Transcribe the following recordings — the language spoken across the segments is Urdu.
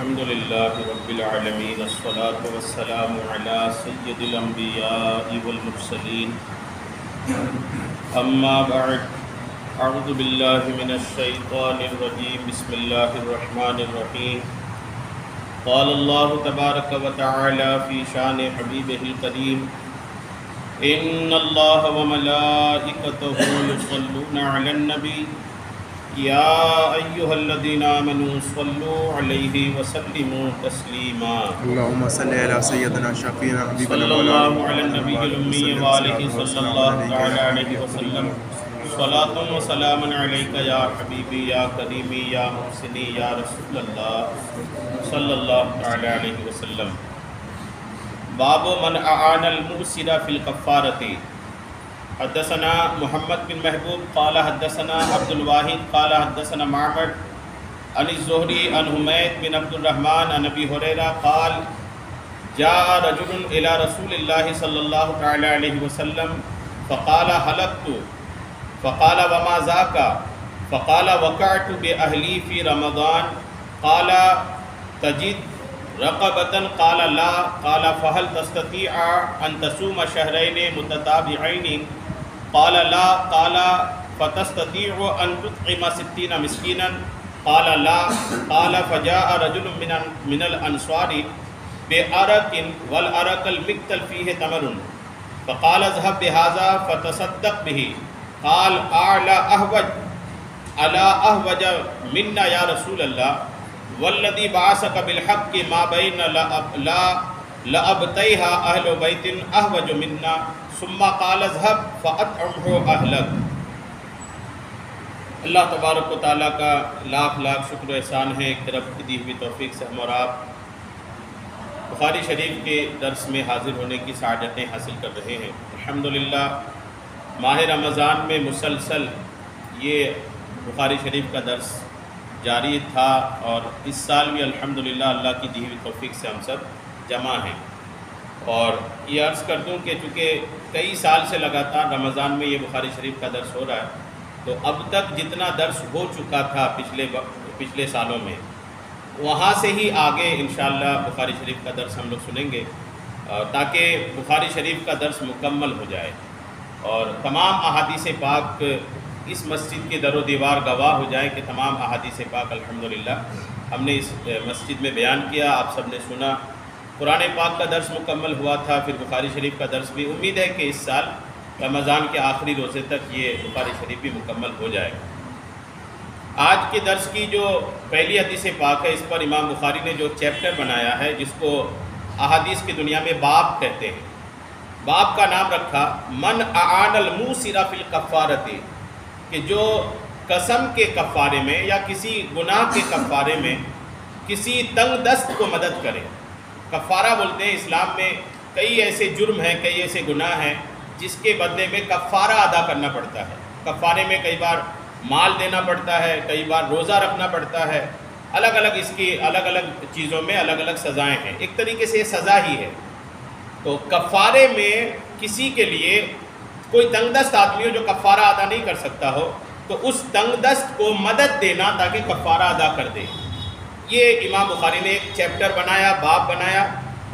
الحمد لله رب العالمين والصلاة والسلام على سيد الأنبياء والمرسلين أما بعد أعوذ بالله من الشيطان الرجيم بسم الله الرحمن الرحيم قال الله تبارك وتعالى في شان حبيبه القديم إن الله وملائكته يصلون على النبي يا أيها الذين آمنوا صلوا عليه وسلموا تسليما اللهم صل على سيدنا شفيعنا حبيبنا صلى الله على النبي الأمي وآله صلى الله تعالى عليه وسلم صلاة وسلام عليك يا حبيبي يا كريمي يا محسني يا رسول الله صلى الله تعالى عليه وسلم باب من أعان الموسر في الكفارة حدثنا محمد بن محبوب قال حدثنا عبد الواحد قال حدثنا معمر عن الزهري عن حميد بن عبد الرحمن عن ابي هريرة قال جاء رجل الى رسول الله صلى الله تعالى عليه وسلم فقال هلكت فقال وما ذاك فقال وقعت باهلي في رمضان قال تجد رقبة قال لا قال فهل تستطيع ان تصوم شهرين متتابعين قال لا قال فتستطيع ان تطعم 60 مسكينا قال لا قال فجاء رجل من الانصار بأرق والأرق المقتل فيه تمر فقال اذهب بهذا فتصدق به قال اعلى اهوج منا يا رسول الله والذي بعثك بالحق ما بين لأبتيها أهل بيت أهوج منا ثم قال اذهب فأطعمه أهلك. اللہ تبارک و تعالیٰ کا لاکھ لاکھ شکر و احسان ہے ایک طرف کی دی ہوئی توفیق سے ہم اور آپ بخاری شریف کے درس میں حاضر ہونے کی سعادتیں حاصل کر رہے ہیں. الحمدللہ ماہ رمضان میں مسلسل یہ بخاری شریف کا درس جاری تھا اور اس سال بھی الحمدللہ اللہ کی دی ہوئی توفیق سے ہم سب جمع ہیں. اور یہ عرض کر دوں کہ چونکہ کئی سال سے لگاتار رمضان میں یہ بخاری شریف کا درس ہو رہا ہے تو اب تک جتنا درس ہو چکا تھا پچھلے سالوں میں وہاں سے ہی آگے انشاءاللہ بخاری شریف کا درس ہم لوگ سنیں گے تاکہ بخاری شریف کا درس مکمل ہو جائے اور تمام احادیث پاک اس مسجد کے در و دیوار گواہ ہو جائے کہ تمام احادیث پاک الحمدللہ ہم نے اس مسجد میں بیان کیا، آپ سب نے سنا. قرآن پاک کا درس مکمل ہوا تھا، پھر بخاری شریف کا درس بھی. امید ہے کہ اس سال رمضان کے آخری روزے تک یہ بخاری شریف بھی مکمل ہو جائے گا. آج کے درس کی جو پہلی حدیث پاک ہے اس پر امام بخاری نے جو چیپٹر بنایا ہے جس کو احادیث کی دنیا میں باب کہتے ہیں، باب کا نام رکھا من اعان الموسر فی الکفارۃ، کہ جو قسم کے کفارے میں یا کسی گناہ کے کفارے میں کسی تنگ دست کو مدد کرے. کفارہ بولتے ہیں اسلام میں کئی ایسے جرم ہیں، کئی ایسے گناہ ہیں جس کے بدلے میں کفارہ ادا کرنا پڑتا ہے. کفارے میں کئی بار مال دینا پڑتا ہے، کئی بار روزہ رکھنا پڑتا ہے، الگ الگ اس کی الگ الگ چیزوں میں الگ الگ سزائیں ہیں. ایک طریقے سے یہ سزا ہی ہے. تو کفارے میں کسی کے لیے کوئی تنگ دست آدمی ہو جو کفارہ ادا نہیں کر سکتا ہو تو اس تنگ دست کو مدد دینا تاکہ کفارہ ادا کر دے. یہ امام بخاری نے ایک چیپٹر بنایا، باب بنایا،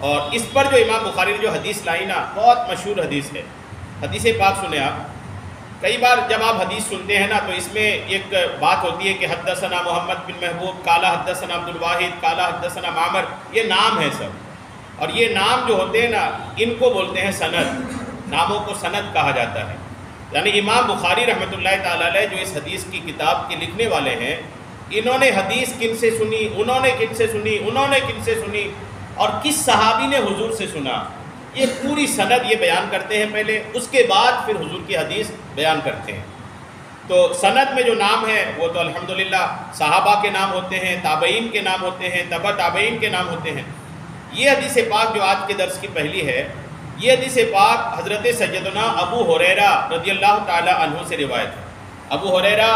اور اس پر جو امام بخاری نے جو حدیث لائی نا بہت مشہور حدیث ہے. حدیث پاک سنیں آپ. کئی بار جب آپ حدیث سنتے ہیں نا تو اس میں ایک بات ہوتی ہے کہ حدثنا محمد بن محبوب قال حدثنا عبد الواحد قال حدثنا معمر، یہ نام ہے سب، اور یہ نام جو ہوتے ہیں نا ان کو بولتے ہیں سند. ناموں کو سند کہا جاتا ہے. یعنی امام بخاری رحمۃ اللہ تعالی علیہ جو اس حدیث کی کتاب کے لکھنے والے ہیں، انہوں نے حدیث کن سے سنی، انہوں نے کن سے سنی، انہوں نے کن سے سنی، اور کس صحابی نے حضور سے سنا، یہ پوری سند یہ بیان کرتے ہیں پہلے، اس کے بعد پھر حضور کی حدیث بیان کرتے ہیں. تو سند میں جو نام ہے وہ تو الحمدللہ صحابہ کے نام ہوتے ہیں، تابعین کے نام ہوتے ہیں، تبع تابعین کے نام ہوتے ہیں. یہ حدیث پاک جو آج کے درس کی پہلی ہے، یہ حدیث پاک حضرت سیدنا ابو ہریرہ رضی اللہ تعالی عنہ سے روایت ہے. ابو ہریرہ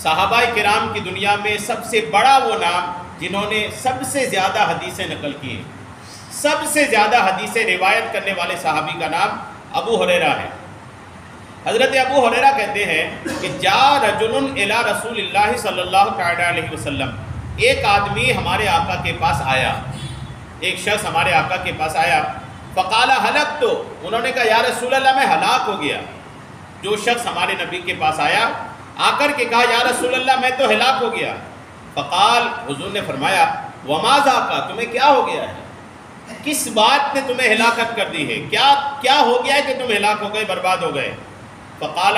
صحابہ کرام کی دنیا میں سب سے بڑا وہ نام جنہوں نے سب سے زیادہ حدیثیں نقل کی ہیں. سب سے زیادہ حدیثیں روایت کرنے والے صحابی کا نام ابو ہریرہ ہے. حضرت ابو ہریرہ کہتے ہیں کہ جا رجل الی رسول اللہ صلی اللہ تعالی علیہ وسلم، ایک آدمی ہمارے آقا کے پاس آیا، ایک شخص ہمارے آقا کے پاس آیا، فقال ہلک، تو انہوں نے کہا یا رسول اللہ میں ہلاک ہو گیا۔ جو شخص ہمارے نبی کے پاس آیا آ کر کے کہا یا رسول اللہ میں تو ہلاک ہو گیا، فقال، حضور نے فرمایا وما ذاک، تمہیں کیا ہو گیا ہے، کس بات نے تمہیں ہلاکت کر دی ہے، کیا ہو گیا ہے کہ تم ہلاک ہو گئے، برباد ہو گئے؟ فقال،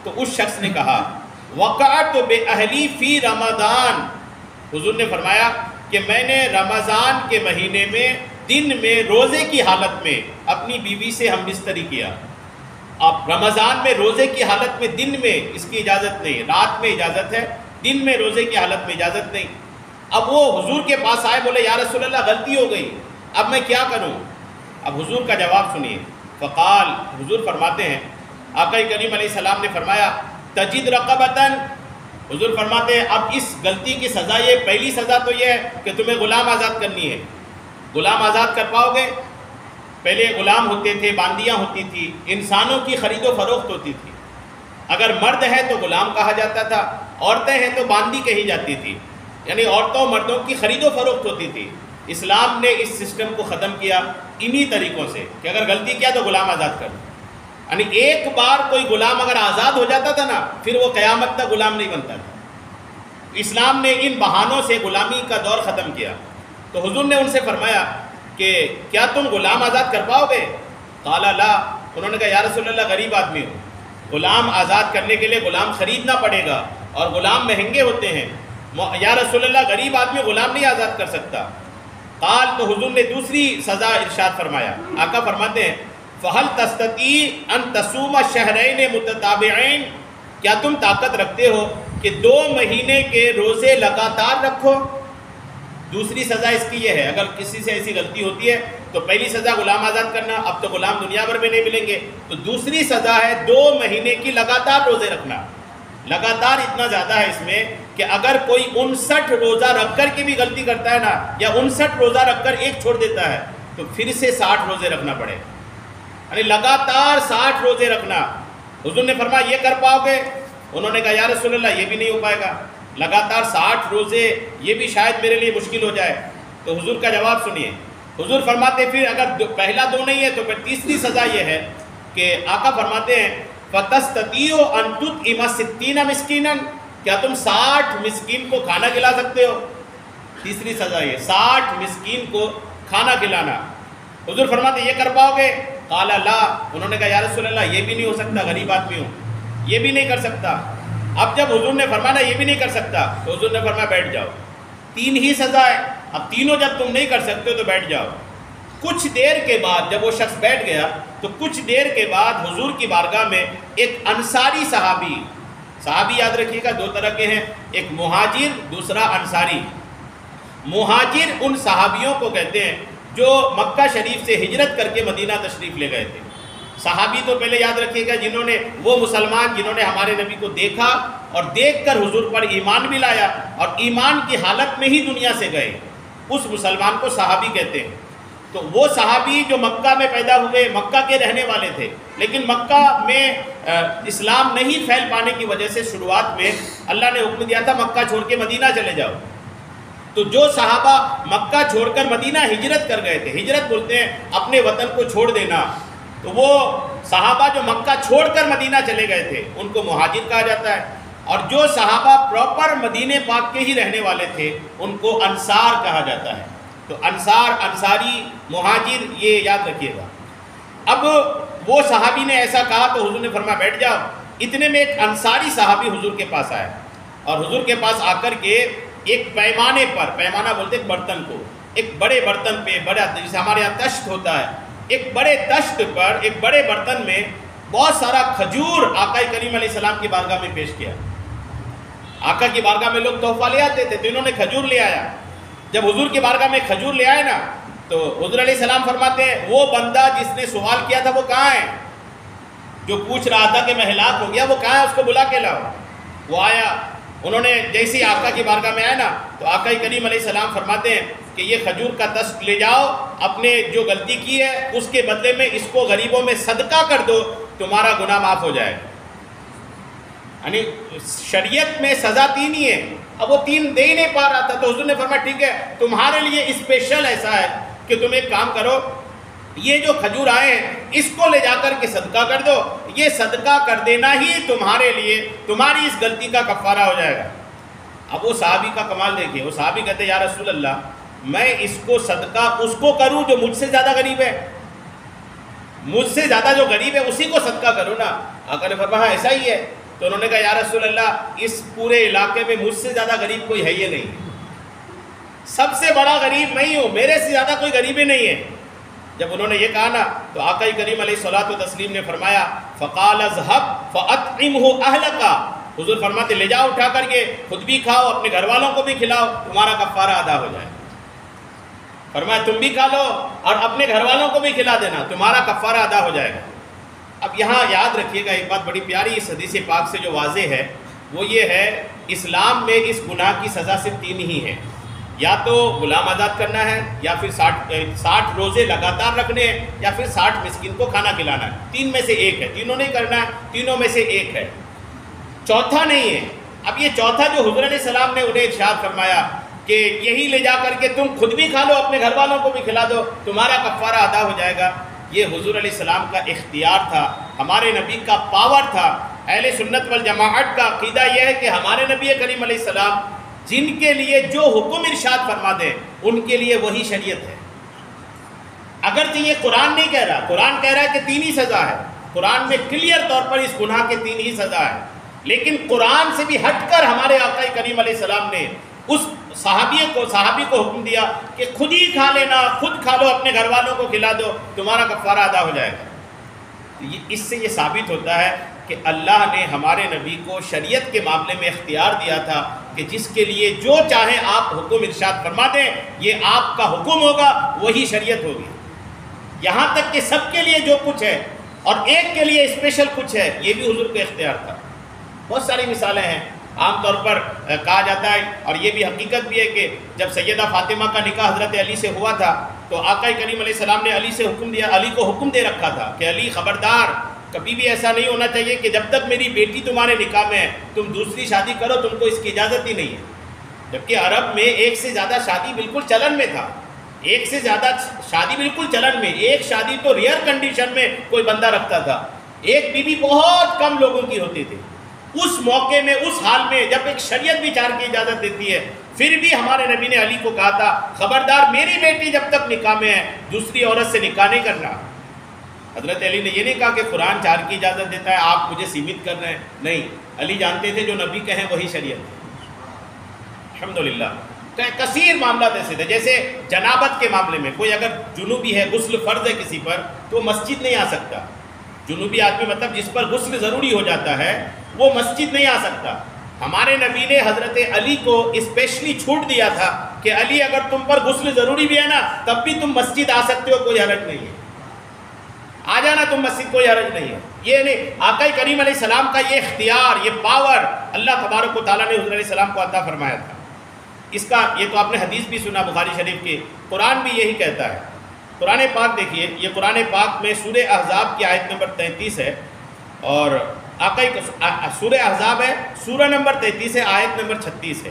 تو اس شخص نے کہا وقعت باہلی فی رمضان، حضور نے فرمایا کہ میں نے رمضان کے مہینے میں دن میں روزے کی حالت میں اپنی بیوی سے ہم بستری کیا۔ اب رمضان میں روزے کی حالت میں دن میں اس کی اجازت نہیں، رات میں اجازت ہے، دن میں روزے کی حالت میں اجازت نہیں۔ اب وہ حضور کے پاس آئے، بولے یا رسول اللہ غلطی ہو گئی، اب میں کیا کروں؟ اب حضور کا جواب سنیے۔ فقال، حضور فرماتے ہیں، آقا کریم علیہ السلام نے فرمایا تجد رقبتن، حضور فرماتے ہیں اب اس غلطی کی سزا، یہ پہلی سزا تو یہ ہے کہ تمہیں غلام آزاد کرنی ہے۔ غلام آزاد کر پاؤ گے؟ پہلے غلام ہوتے تھے، باندیاں ہوتی تھی، انسانوں کی خرید و فروخت ہوتی تھی۔ اگر مرد ہے تو غلام کہا جاتا تھا، عورتیں ہیں تو باندی کہی جاتی تھی، یعنی عورتوں مردوں کی خرید و فروخت ہوتی تھی۔ اسلام نے اس سسٹم کو ختم کیا انہی طریقوں سے کہ اگر غلطی کیا تو غلام آزاد کر دو، یعنی ایک بار کوئی غلام اگر آزاد ہو جاتا تھا نا، پھر وہ قیامت تک غلام نہیں بنتا تھا۔ اسلام نے ان بہانوں سے غلامی کا دور ختم کیا۔ تو حضور نے ان سے فرمایا کہ کیا تم غلام آزاد کر پاؤ گے؟ قال لا، انہوں نے کہا یا رسول اللہ غریب آدمی ہو، غلام آزاد کرنے کے لیے غلام خریدنا پڑے گا اور غلام مہنگے ہوتے ہیں، یا رسول اللہ غریب آدمی غلام نہیں آزاد کر سکتا۔ قال، تو حضور نے دوسری سزا ارشاد فرمایا۔ آقا فرماتے ہیں فَهَلْ تَسْتَطِيعُ أَن تَصُومَ شَهْرَيْنِ مُتَتَابِعَيْن، کیا تم طاقت رکھتے ہو کہ 2 مہینے کے روزے لگاتار رکھو؟ دوسری سزا اس کی یہ ہے، اگر کسی سے ایسی غلطی ہوتی ہے تو پہلی سزا غلام آزاد کرنا، اب تو غلام دنیا بھر میں نہیں ملیں گے، تو دوسری سزا ہے 2 مہینے کی لگاتار روزے رکھنا۔ لگاتار اتنا زیادہ ہے اس میں کہ اگر کوئی 59 روزہ رکھ کر کے بھی غلطی کرتا ہے نا، یا 59 روزہ رکھ کر ایک چھوڑ دیتا ہے تو پھر سے 60 روزے رکھنا پڑے، یعنی لگاتار 60 روزے رکھنا۔ حضور نے فرمایا یہ کر پاؤ گے؟ انہوں نے کہا یا رسول اللہ یہ بھی نہیں ہو پائے گا، لگاتار 60 روزے یہ بھی شاید میرے لیے مشکل ہو جائے۔ تو حضور کا جواب سنیے، حضور فرماتے پھر اگر پہلا 2 نہیں ہے تو پھر تیسری سزا یہ ہے کہ آقا فرماتے ہیں فَتَسْتَطِيعُ أَن تُطْعِمَ 60 مِسْكِينًا، کیا تم 60 مسکین کو کھانا کھلا سکتے ہو؟ تیسری سزا یہ 60 مسکین کو کھانا کھلانا۔ حضور فرماتے یہ کر پاؤ گے؟ قال لا، انہوں نے کہا یا رسول اللہ یہ بھی نہیں ہو سکتا، غریب آدمی ہوں، یہ بھی نہیں کر سکتا۔ اب جب حضور نے فرمایا یہ بھی نہیں کر سکتا تو حضور نے فرمایا بیٹھ جاؤ، 3 ہی سزا ہے، اب تینوں جب تم نہیں کر سکتے تو بیٹھ جاؤ۔ کچھ دیر کے بعد جب وہ شخص بیٹھ گیا تو کچھ دیر کے بعد حضور کی بارگاہ میں ایک انصاری صحابی یاد رکھیے گا 2 طرح کے ہیں، ایک مہاجر، دوسرا انصاری۔ مہاجر ان صحابیوں کو کہتے ہیں جو مکہ شریف سے ہجرت کر کے مدینہ تشریف لے گئے تھے۔ صحابی تو پہلے یاد رکھیے گا جنہوں نے، وہ مسلمان جنہوں نے ہمارے نبی کو دیکھا اور دیکھ کر حضور پر ایمان بھی لایا اور ایمان کی حالت میں ہی دنیا سے گئے، اس مسلمان کو صحابی کہتے ہیں۔ تو وہ صحابی جو مکہ میں پیدا ہوئے، مکہ کے رہنے والے تھے، لیکن مکہ میں اسلام نہیں پھیل پانے کی وجہ سے شروعات میں اللہ نے حکم دیا تھا مکہ چھوڑ کے مدینہ چلے جاؤ۔ تو جو صحابہ مکہ چھوڑ کر مدینہ ہجرت کر گئے تھے، ہجرت بولتے ہیں اپنے وطن کو چھوڑ دینا، تو وہ صحابہ جو مکہ چھوڑ کر مدینہ چلے گئے تھے ان کو مہاجر کہا جاتا ہے، اور جو صحابہ پراپر مدینہ پاک کے ہی رہنے والے تھے ان کو انصار کہا جاتا ہے۔ تو انصار، انصاری، مہاجر، یہ یاد رکھیے گا۔ اب وہ صحابی نے ایسا کہا تو حضور نے فرمایا بیٹھ جاؤ۔ اتنے میں ایک انصاری صحابی حضور کے پاس آیا اور حضور کے پاس آ کر کے ایک پیمانے پر، پیمانہ بولتے ایک برتن کو، ایک بڑے برتن پہ، بڑا جیسے ہمارے یہاں تشت ہوتا ہے، ایک بڑے تشت پر ایک بڑے برتن میں بہت سارا کھجور آقا کریم علیہ السلام کی بارگاہ میں پیش کیا۔ آقا کی بارگاہ میں لوگ تحفہ لے آتے تھے تو انہوں نے کھجور لے آیا۔ جب حضور کی بارگاہ میں کھجور لے آئے نا تو حضور علیہ السلام فرماتے ہیں وہ بندہ جس نے سوال کیا تھا وہ کہاں ہے؟ جو پوچھ رہا تھا کہ میں ہلاک ہو گیا وہ کہاں ہے؟ اس کو بلا کے لاؤ۔ وہ آیا، انہوں نے جیسے ہی آقا کی بارگاہ میں آیا نا تو آقا کریم علیہ السلام فرماتے ہیں کہ یہ کھجور کا دست لے جاؤ، اپنے جو غلطی کی ہے اس کے بدلے میں اس کو غریبوں میں صدقہ کر دو، تمہارا گناہ معاف ہو جائے۔ یعنی شریعت میں سزا 3 ہی ہے، اب وہ 3 دے ہی نہیں پا رہا تھا، تو حضور نے فرمایا ٹھیک ہے تمہارے لیے اسپیشل ایسا ہے کہ تم ایک کام کرو، یہ جو کھجور آئے ہیں اس کو لے جا کر کے صدقہ کر دو، یہ صدقہ کر دینا ہی تمہارے لیے تمہاری اس غلطی کا کفارہ ہو جائے گا۔ اب وہ صحابی کا کمال دیکھیے، وہ صحابی کہتے ہیں یا رسول اللہ میں اس کو صدقہ اس کو کروں جو مجھ سے زیادہ غریب ہے، مجھ سے زیادہ جو غریب ہے اسی کو صدقہ کروں نا۔ آقا نے فرمایا ایسا ہی ہے، تو انہوں نے کہا یا رسول اللہ اس پورے علاقے میں مجھ سے زیادہ غریب کوئی ہے ہی نہیں، سب سے بڑا غریب میں ہی ہوں، میرے سے زیادہ کوئی غریب ہی نہیں ہے۔ جب انہوں نے یہ کہا نا تو آقا کریم علیہ الصلوۃ والتسلیم نے فرمایا فقال اذهب فاطعمه اهلك، حضور فرماتے لے جاؤ اٹھا کر کے خود بھی کھاؤ اپنے گھر والوں کو بھی کھلاؤ، تمہارا کفارہ ادا ہو جائے۔ فرمایا تم بھی کھا لو اور اپنے گھر والوں کو بھی کھلا دینا، تمہارا کفارہ ادا ہو جائے گا۔ اب یہاں یاد رکھیے گا ایک بات بڑی پیاری اس حدیث پاک سے جو واضح ہے وہ یہ ہے، اسلام میں اس گناہ کی سزا صرف 3 ہی ہے، یا تو غلام آزاد کرنا ہے، یا پھر 60 روزے لگاتار رکھنے ہیں، یا پھر 60 مسکین کو کھانا کھلانا ہے، 3 میں سے ایک ہے، تینوں نہیں کرنا ہے، تینوں میں سے ایک ہے، چوتھا نہیں ہے۔ اب یہ چوتھا جو حضور علیہ السلام نے انہیں ارشاد فرمایا کہ یہی لے جا کر کے تم خود بھی کھا لو اپنے گھر والوں کو بھی کھلا دو، تمہارا کفارہ ادا ہو جائے گا، یہ حضور علیہ السلام کا اختیار تھا، ہمارے نبی کا پاور تھا۔ اہل سنت والجماعت کا عقیدہ یہ ہے کہ ہمارے نبی کریم علیہ السلام جن کے لیے جو حکم ارشاد فرما دیں ان کے لیے وہی شریعت ہے۔ اگرچہ یہ قرآن نہیں کہہ رہا، قرآن کہہ رہا ہے کہ 3 ہی سزا ہے، قرآن میں کلیئر طور پر اس گناہ کے 3 ہی سزا ہے، لیکن قرآن سے بھی ہٹ کر ہمارے آقا کریم علیہ السلام نے اس صحابی کو حکم دیا کہ خود ہی کھا لینا، خود کھا لو اپنے گھر والوں کو کھلا دو، تمہارا کفارہ ادا ہو جائے گا۔ اس سے یہ ثابت ہوتا ہے کہ اللہ نے ہمارے نبی کو شریعت کے معاملے میں اختیار دیا تھا کہ جس کے لیے جو چاہیں آپ حکم ارشاد فرما دیں، یہ آپ کا حکم ہوگا، وہی شریعت ہوگی، یہاں تک کہ سب کے لیے جو کچھ ہے اور ایک کے لیے اسپیشل کچھ ہے، یہ بھی حضور کا اختیار تھا۔ بہت ساری مثالیں ہیں، عام طور پر کہا جاتا ہے اور یہ بھی حقیقت بھی ہے کہ جب سیدہ فاطمہ کا نکاح حضرت علی سے ہوا تھا تو آقا کریم علیہ السلام نے علی سے حکم دیا، علی کو حکم دے رکھا تھا کہ علی خبردار، کبھی بھی ایسا نہیں ہونا چاہیے کہ جب تک میری بیٹی تمہارے نکاح میں ہے تم دوسری شادی کرو، تم کو اس کی اجازت ہی نہیں ہے۔ جبکہ عرب میں 1 سے زیادہ شادی بالکل چلن میں تھا، 1 سے زیادہ شادی بالکل چلن میں، ایک شادی تو ریئر کنڈیشن میں کوئی بندہ رکھتا تھا، ایک بیوی بہت کم لوگوں کی ہوتی تھی۔ اس موقع میں، اس حال میں جب ایک شریعت بھی 4 کی اجازت دیتی ہے، پھر بھی ہمارے نبی نے علی کو کہا تھا خبردار میری بیٹی جب تک نکاح میں ہے دوسری عورت سے نکاح نہیں کرنا۔ حضرت علی نے یہ نہیں کہا کہ قرآن 4 کی اجازت دیتا ہے آپ مجھے سیمت کر رہے ہیں، نہیں، علی جانتے تھے جو نبی کہیں وہی شریعت ہے۔ الحمدللہ کثیر معاملات ایسے تھے، جیسے جنابت کے معاملے میں کوئی اگر جنوبی ہے، غسل فرض ہے کسی پر تو مسجد نہیں آ سکتا، جنوبی آدمی مطلب جس پر غسل ضروری ہو جاتا ہے وہ مسجد نہیں آ سکتا۔ ہمارے نبی نے حضرت علی کو اسپیشلی چھوٹ دیا تھا کہ علی اگر تم پر غسل ضروری بھی ہے نا تب بھی تم مسجد آ سکتے ہو، کوئی حرج نہیں ہے، آ جانا تم مسجد، کوئی حرج نہیں ہے۔ یہ نہیں، آقا کریم علیہ السلام کا یہ اختیار، یہ پاور اللہ تبارک و تعالیٰ نے حضور علیہ السلام کو عطا فرمایا تھا۔ اس کا یہ تو آپ نے حدیث بھی سنا بخاری شریف کی، قرآن بھی یہی کہتا ہے۔ قرآن پاک دیکھیے، یہ قرآن پاک میں سورہ احزاب کی آیت نمبر 33 ہے، اور سورہ احزاب ہے، سورہ نمبر 33 ہے، آیت نمبر 36 ہے۔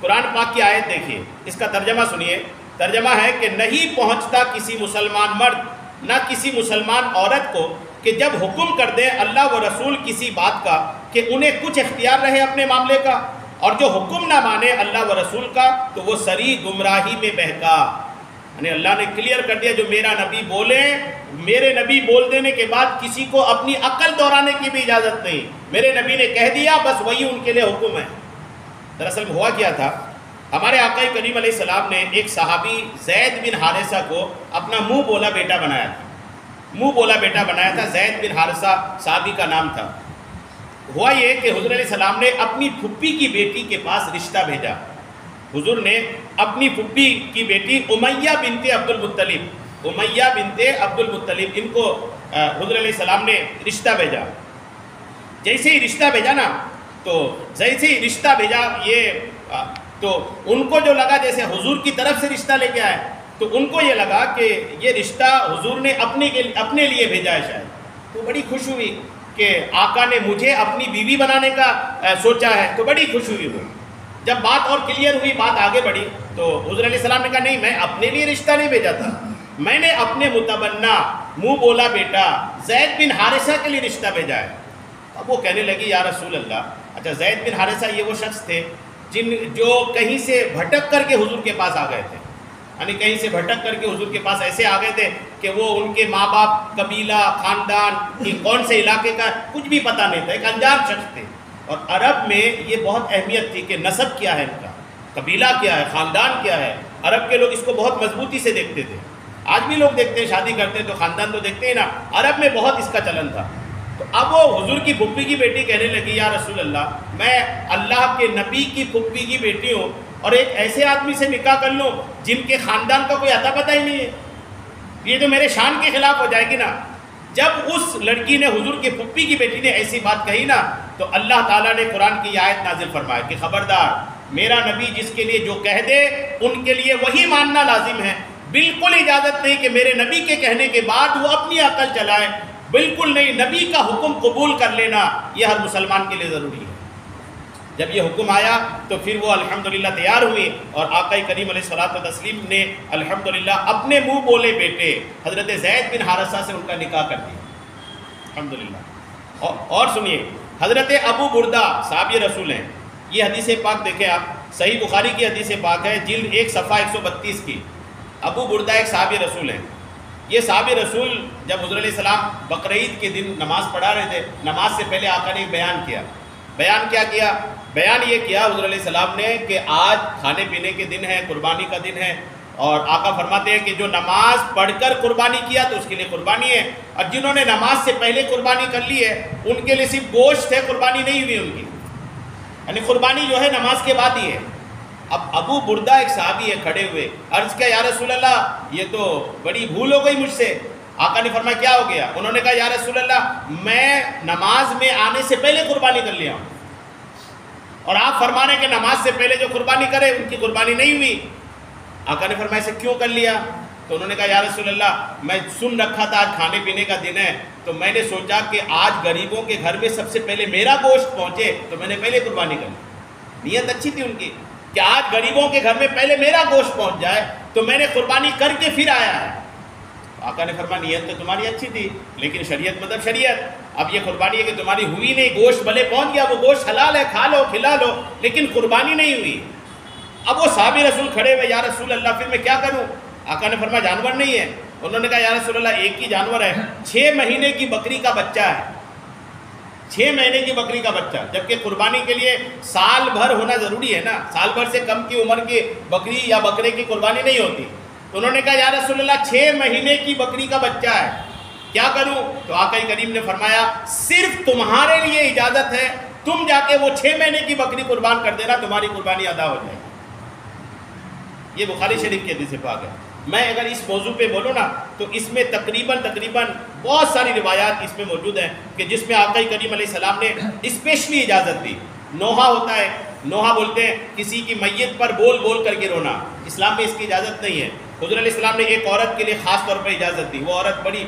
قرآن پاک کی آیت دیکھیے، اس کا ترجمہ سنیے۔ ترجمہ ہے کہ نہیں پہنچتا کسی مسلمان مرد نہ کسی مسلمان عورت کو کہ جب حکم کر دیں اللہ و رسول کسی بات کا کہ انہیں کچھ اختیار رہے اپنے معاملے کا، اور جو حکم نہ مانے اللہ و رسول کا تو وہ سری گمراہی میں بہکا۔ یعنی اللہ نے کلیئر کر دیا جو میرا نبی بولے، میرے نبی بول دینے کے بعد کسی کو اپنی عقل دہرانے کی بھی اجازت نہیں، میرے نبی نے کہہ دیا بس وہی ان کے لیے حکم ہے۔ دراصل میں ہوا کیا تھا، ہمارے آقا کریم علیہ السلام نے ایک صحابی زید بن حارثہ کو اپنا منہ بولا بیٹا بنایا تھا، منہ بولا بیٹا بنایا تھا، زید بن حارثہ صحابی کا نام تھا۔ ہوا یہ کہ حضور علیہ السلام نے اپنی پھپھی کی بیٹی کے پاس رشتہ بھیجا، حضور نے اپنی پھپھی کی بیٹی امیہ بنت عبد المطلب، امیہ بنت عبد المطلب، ان کو حضور علیہ السلام نے رشتہ بھیجا۔ جیسے ہی رشتہ بھیجا نا تو جیسے ہی رشتہ بھیجا تو ان کو جو لگا جیسے حضور کی طرف سے رشتہ لے کے آئے، تو ان کو یہ لگا کہ یہ رشتہ حضور نے اپنے لیے بھیجا ہے شاید، تو بڑی خوش ہوئی کہ آقا نے مجھے اپنی بیوی بنانے کا سوچا ہے، تو بڑی خوش ہوئی وہ۔ جب بات اور کلیئر ہوئی، بات آگے بڑھی، تو حضور علیہ السلام نے کہا نہیں، میں اپنے لیے رشتہ نہیں بھیجا تھا، میں نے اپنے متبنہ منہ بولا بیٹا زید بن حارثہ کے لیے رشتہ بھیجا ہے۔ اب وہ کہنے لگی یا رسول اللہ، اچھا زید بن حارثہ یہ وہ شخص تھے جو کہیں سے بھٹک کر کے حضور کے پاس آ گئے تھے، یعنی کہیں سے بھٹک کر کے حضور کے پاس ایسے آ گئے تھے کہ وہ ان کے ماں باپ، قبیلہ، خاندان کی کون سے علاقے کا کچھ بھی پتہ نہیں تھا، ایک انجان شخص تھے۔ اور عرب میں یہ بہت اہمیت تھی کہ نسب کیا ہے ان کا، قبیلہ کیا ہے، خاندان کیا ہے۔ عرب کے لوگ اس کو بہت مضبوطی سے دیکھتے تھے، آج بھی لوگ دیکھتے ہیں، شادی کرتے ہیں تو خاندان تو دیکھتے ہیں نا، عرب میں بہت اس کا چلن تھا۔ تو اب وہ حضور کی پھپھی کی بیٹی کہنے لگی یا رسول اللہ، میں اللہ کے نبی کی پھپھی کی بیٹی ہوں اور ایک ایسے آدمی سے نکاح کر لوں جن کے خاندان کا کوئی اتا پتہ ہی نہیں ہے، یہ تو میرے شان کے خلاف ہو جائے گی نا۔ جب اس لڑکی نے، حضور کے پھپھی کی بیٹی نے ایسی بات کہی نا، تو اللہ تعالیٰ نے قرآن کی آیت نازل فرمایا کہ خبردار، میرا نبی جس کے لیے جو کہہ دے ان کے لیے وہی ماننا لازم ہے، بالکل اجازت نہیں کہ میرے نبی کے کہنے کے بعد وہ اپنی عقل چلائے، بالکل نہیں، نبی کا حکم قبول کر لینا یہ ہر مسلمان کے لیے ضروری ہے۔ جب یہ حکم آیا تو پھر وہ الحمدللہ تیار ہوئی اور آقا کریم علیہ الصلوۃ والتسلیم نے الحمدللہ اپنے منہ بولے بیٹے حضرت زید بن حارثہ سے ان کا نکاح کر دیا الحمدللہ۔ اور سنیے، حضرت ابو بردہ صحابی رسول ہیں، یہ حدیث پاک دیکھیں آپ، صحیح بخاری کی حدیث پاک ہے، جلد 1 صفحہ 132 کی۔ ابو بردہ ایک صحابی رسول ہیں، یہ صحابی رسول جب حضور علیہ السلام بقرعید کے دن نماز پڑھا رہے تھے، نماز سے پہلے آقا نے بیان کیا۔ بیان یہ کیا حضور علیہ السلام نے کہ آج کھانے پینے کے دن ہے، قربانی کا دن ہے، اور آقا فرماتے ہیں کہ جو نماز پڑھ کر قربانی کیا تو اس کے لیے قربانی ہے، اور جنہوں نے نماز سے پہلے قربانی کر لی ہے ان کے لیے صرف گوشت ہے، قربانی نہیں ہوئی ان کی، یعنی قربانی جو ہے نماز کے بعد ہی ہے۔ اب ابو بردہ ایک صحابی ہے کھڑے ہوئے، عرض کیا یا رسول اللہ یہ تو بڑی بھول ہو گئی مجھ سے۔ آقا نے فرمایا کیا ہو گیا؟ انہوں نے کہا یا رسول اللہ میں نماز میں آنے سے پہلے قربانی کر لیا ہوں، اور آپ فرما رہے ہیں کہ نماز سے پہلے جو قربانی کرے ان کی قربانی نہیں ہوئی۔ آقا نے فرمایا اسے کیوں کر لیا؟ تو انہوں نے کہا یا رسول اللہ میں سن رکھا تھا آج کھانے پینے کا دن ہے، تو میں نے سوچا کہ آج غریبوں کے گھر میں سب سے پہلے میرا گوشت پہنچے تو میں نے پہلے قربانی کر لی۔ نیت اچھی تھی ان کی کہ آج غریبوں کے گھر میں پہلے میرا گوشت پہنچ جائے تو میں نے قربانی کر کے پھر آیا ہے۔ آقا نے فرمایا نیت تو تمہاری اچھی تھی، لیکن شریعت مطلب شریعت، اب یہ قربانی ہے کہ تمہاری ہوئی نہیں، گوشت بھلے پہنچ گیا، وہ گوشت حلال ہے، کھا لو کھلا لو، لیکن قربانی نہیں ہوئی۔ اب وہ صحابی رسول کھڑے ہوئے یا رسول اللہ پھر میں کیا کروں؟ آقا نے فرمایا جانور نہیں ہے؟ انہوں نے کہا یا رسول اللہ ایک ہی جانور ہے، 6 مہینے کی بکری کا بچہ ہے، 6 مہینے کی بکری کا بچہ، جبکہ قربانی کے لیے سال بھر ہونا ضروری ہے نا، سال بھر سے کم کی عمر کی بکری یا بکرے کی قربانی نہیں ہوتی۔ تو انہوں نے کہا یا رسول اللہ 6 مہینے کی بکری کا بچہ ہے، کیا کروں؟ تو آقا کریم نے فرمایا صرف تمہارے لیے اجازت ہے، تم جا کے وہ 6 مہینے کی بکری قربان کر دینا، تمہاری قربانی ادا ہو جائے گی۔ یہ بخاری شریف کی حدیث پاک ہے۔ میں اگر اس موضوع پہ بولوں نا تو اس میں تقریباً بہت ساری روایات اس میں موجود ہیں کہ جس میں آقا کریم علیہ السلام نے اسپیشلی اجازت دی۔ نوحہ ہوتا ہے، نوحہ بولتے ہیں کسی کی میت پر بول بول کر کے رونا، اسلام میں اس کی اجازت نہیں ہے۔ حضور علیہ السلام نے ایک عورت کے لیے خاص طور پر اجازت دی، وہ عورت بڑی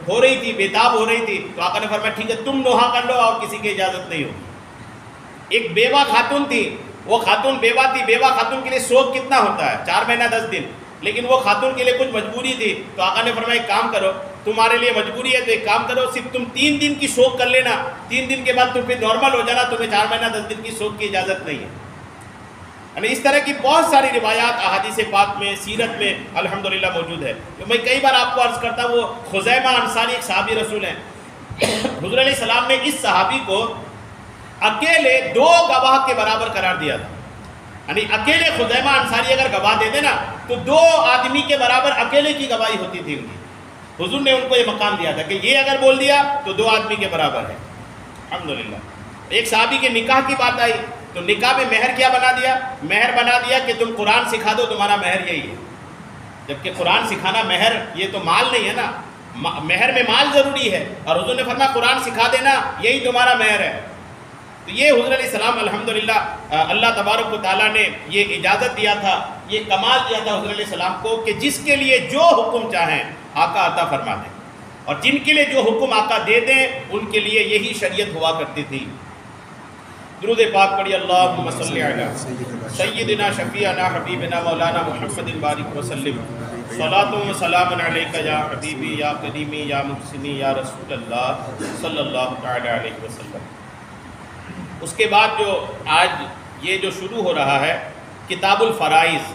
ہو رہی تھی، بےتاب ہو رہی تھی، تو آقا نے فرمایا ٹھیک ہے تم نوحہ کر لو اور کسی کی اجازت نہیں ہوگی۔ ایک بیوہ خاتون تھی، وہ خاتون بیوہ تھی، بیوہ خاتون کے لیے سوگ کتنا ہوتا ہے؟ 4 مہینہ 10 دن، لیکن وہ خاتون کے لیے کچھ مجبوری تھی، تو آقا نے فرمایا ایک کام کرو، تمہارے لیے مجبوری ہے تو ایک کام کرو، صرف تم 3 دن کی سوگ کر لینا، 3 دن کے بعد تم پھر نارمل ہو جانا، تمہیں 4 مہینہ 10 دن کی سوگ کی اجازت نہیں ہے۔ یعنی اس طرح کی بہت ساری روایات احادیث پاک میں، سیرت میں الحمدللہ موجود ہے۔ تو میں کئی بار آپ کو عرض کرتا ہوں، وہ خزیمہ انصاری ایک صحابی رسول ہیں، حضور علیہ السلام نے اس صحابی کو اکیلے 2 گواہ کے برابر قرار دیا تھا، یعنی اکیلے خزیمہ انصاری اگر گواہ دے دے نا تو 2 آدمی کے برابر اکیلے کی گواہی ہوتی تھی ان کی۔ حضور نے ان کو یہ مقام دیا تھا کہ یہ اگر بول دیا تو 2 آدمی کے برابر ہے الحمدللہ۔ ایک صحابی کے نکاح کی بات آئی تو نکاح میں مہر کیا بنا دیا؟ مہر بنا دیا کہ تم قرآن سکھا دو، تمہارا مہر یہی ہے، جبکہ قرآن سکھانا مہر یہ تو مال نہیں ہے نا، مہر میں مال ضروری ہے، اور حضور نے فرمایا قرآن سکھا دینا یہی تمہارا مہر ہے۔ تو یہ حضور علیہ السلام الحمدللہ اللہ تبارک و تعالیٰ نے یہ اجازت دیا تھا، یہ کمال دیا تھا حضور علیہ السلام کو کہ جس کے لیے جو حکم چاہیں آقا عطا فرما دیں۔ اور جن کے لیے جو حکم آقا دے دیں ان کے لیے یہی شریعت ہوا کرتی تھی۔ درود پاک پڑھی، اللہم صلی علی سیدنا شفیعنا حبیبنا مولانا محمد بارک وسلم، صلاۃ و سلام علیک یا حبیبی یا کریمی یا محسنی یا رسول اللہ صلی اللہ تعالی علیہ وسلم۔ اس کے بعد جو آج یہ جو شروع ہو رہا ہے کتاب الفرائض،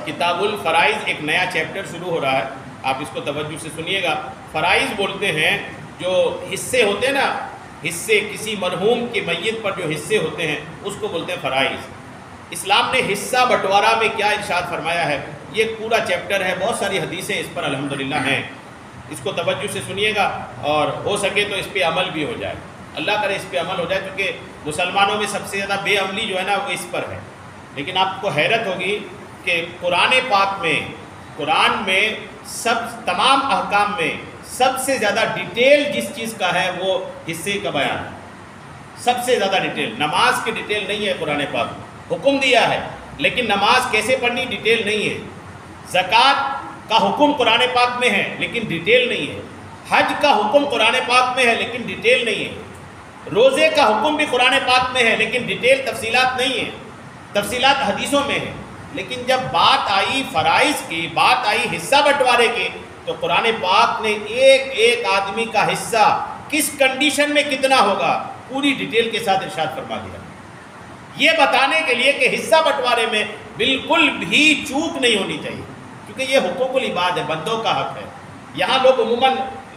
کتاب الفرائض ایک نیا چیپٹر شروع ہو رہا ہے، آپ اس کو توجہ سے سنیے گا۔ فرائض بولتے ہیں جو حصے ہوتے ہیں نا، حصے کسی مرحوم کی میت پر جو حصے ہوتے ہیں اس کو بولتے ہیں فرائض۔ اسلام نے حصہ بٹوارہ میں کیا ارشاد فرمایا ہے، یہ ایک پورا چیپٹر ہے، بہت ساری حدیثیں اس پر الحمدللہ ہیں، اس کو توجہ سے سنیے گا اور ہو سکے تو اس پہ عمل بھی ہو جائے، اللہ کرے اس پہ عمل ہو جائے، کیونکہ مسلمانوں میں سب سے زیادہ بے عملی جو ہے نا وہ اس پر ہے۔ لیکن آپ کو حیرت ہوگی کہ قرآن پاک میں، قرآن میں تمام احکام میں سب سے زیادہ ڈیٹیل جس چیز کا ہے وہ حصے کا بیان ہے، سب سے زیادہ ڈیٹیل۔ نماز کی ڈیٹیل نہیں ہے قرآن پاک میں، حکم دیا ہے لیکن نماز کیسے پڑھنی ڈیٹیل نہیں ہے۔ زکوٰۃ کا حکم قرآن پاک میں ہے لیکن ڈیٹیل نہیں ہے۔ حج کا حکم قرآن پاک میں ہے لیکن ڈیٹیل نہیں ہے۔ روزے کا حکم بھی قرآن پاک میں ہے لیکن ڈیٹیل تفصیلات نہیں ہے، تفصیلات حدیثوں میں ہیں۔ لیکن جب بات آئی فرائض کی، بات آئی حصہ بٹوارے کی، تو قرآن پاک نے ایک ایک آدمی کا حصہ کس کنڈیشن میں کتنا ہوگا پوری ڈیٹیل کے ساتھ ارشاد فرما دیا، یہ بتانے کے لیے کہ حصہ بٹوارے میں بالکل بھی چوک نہیں ہونی چاہیے، کیونکہ یہ حقوق العباد ہے، بندوں کا حق ہے۔ یہاں لوگ عموماً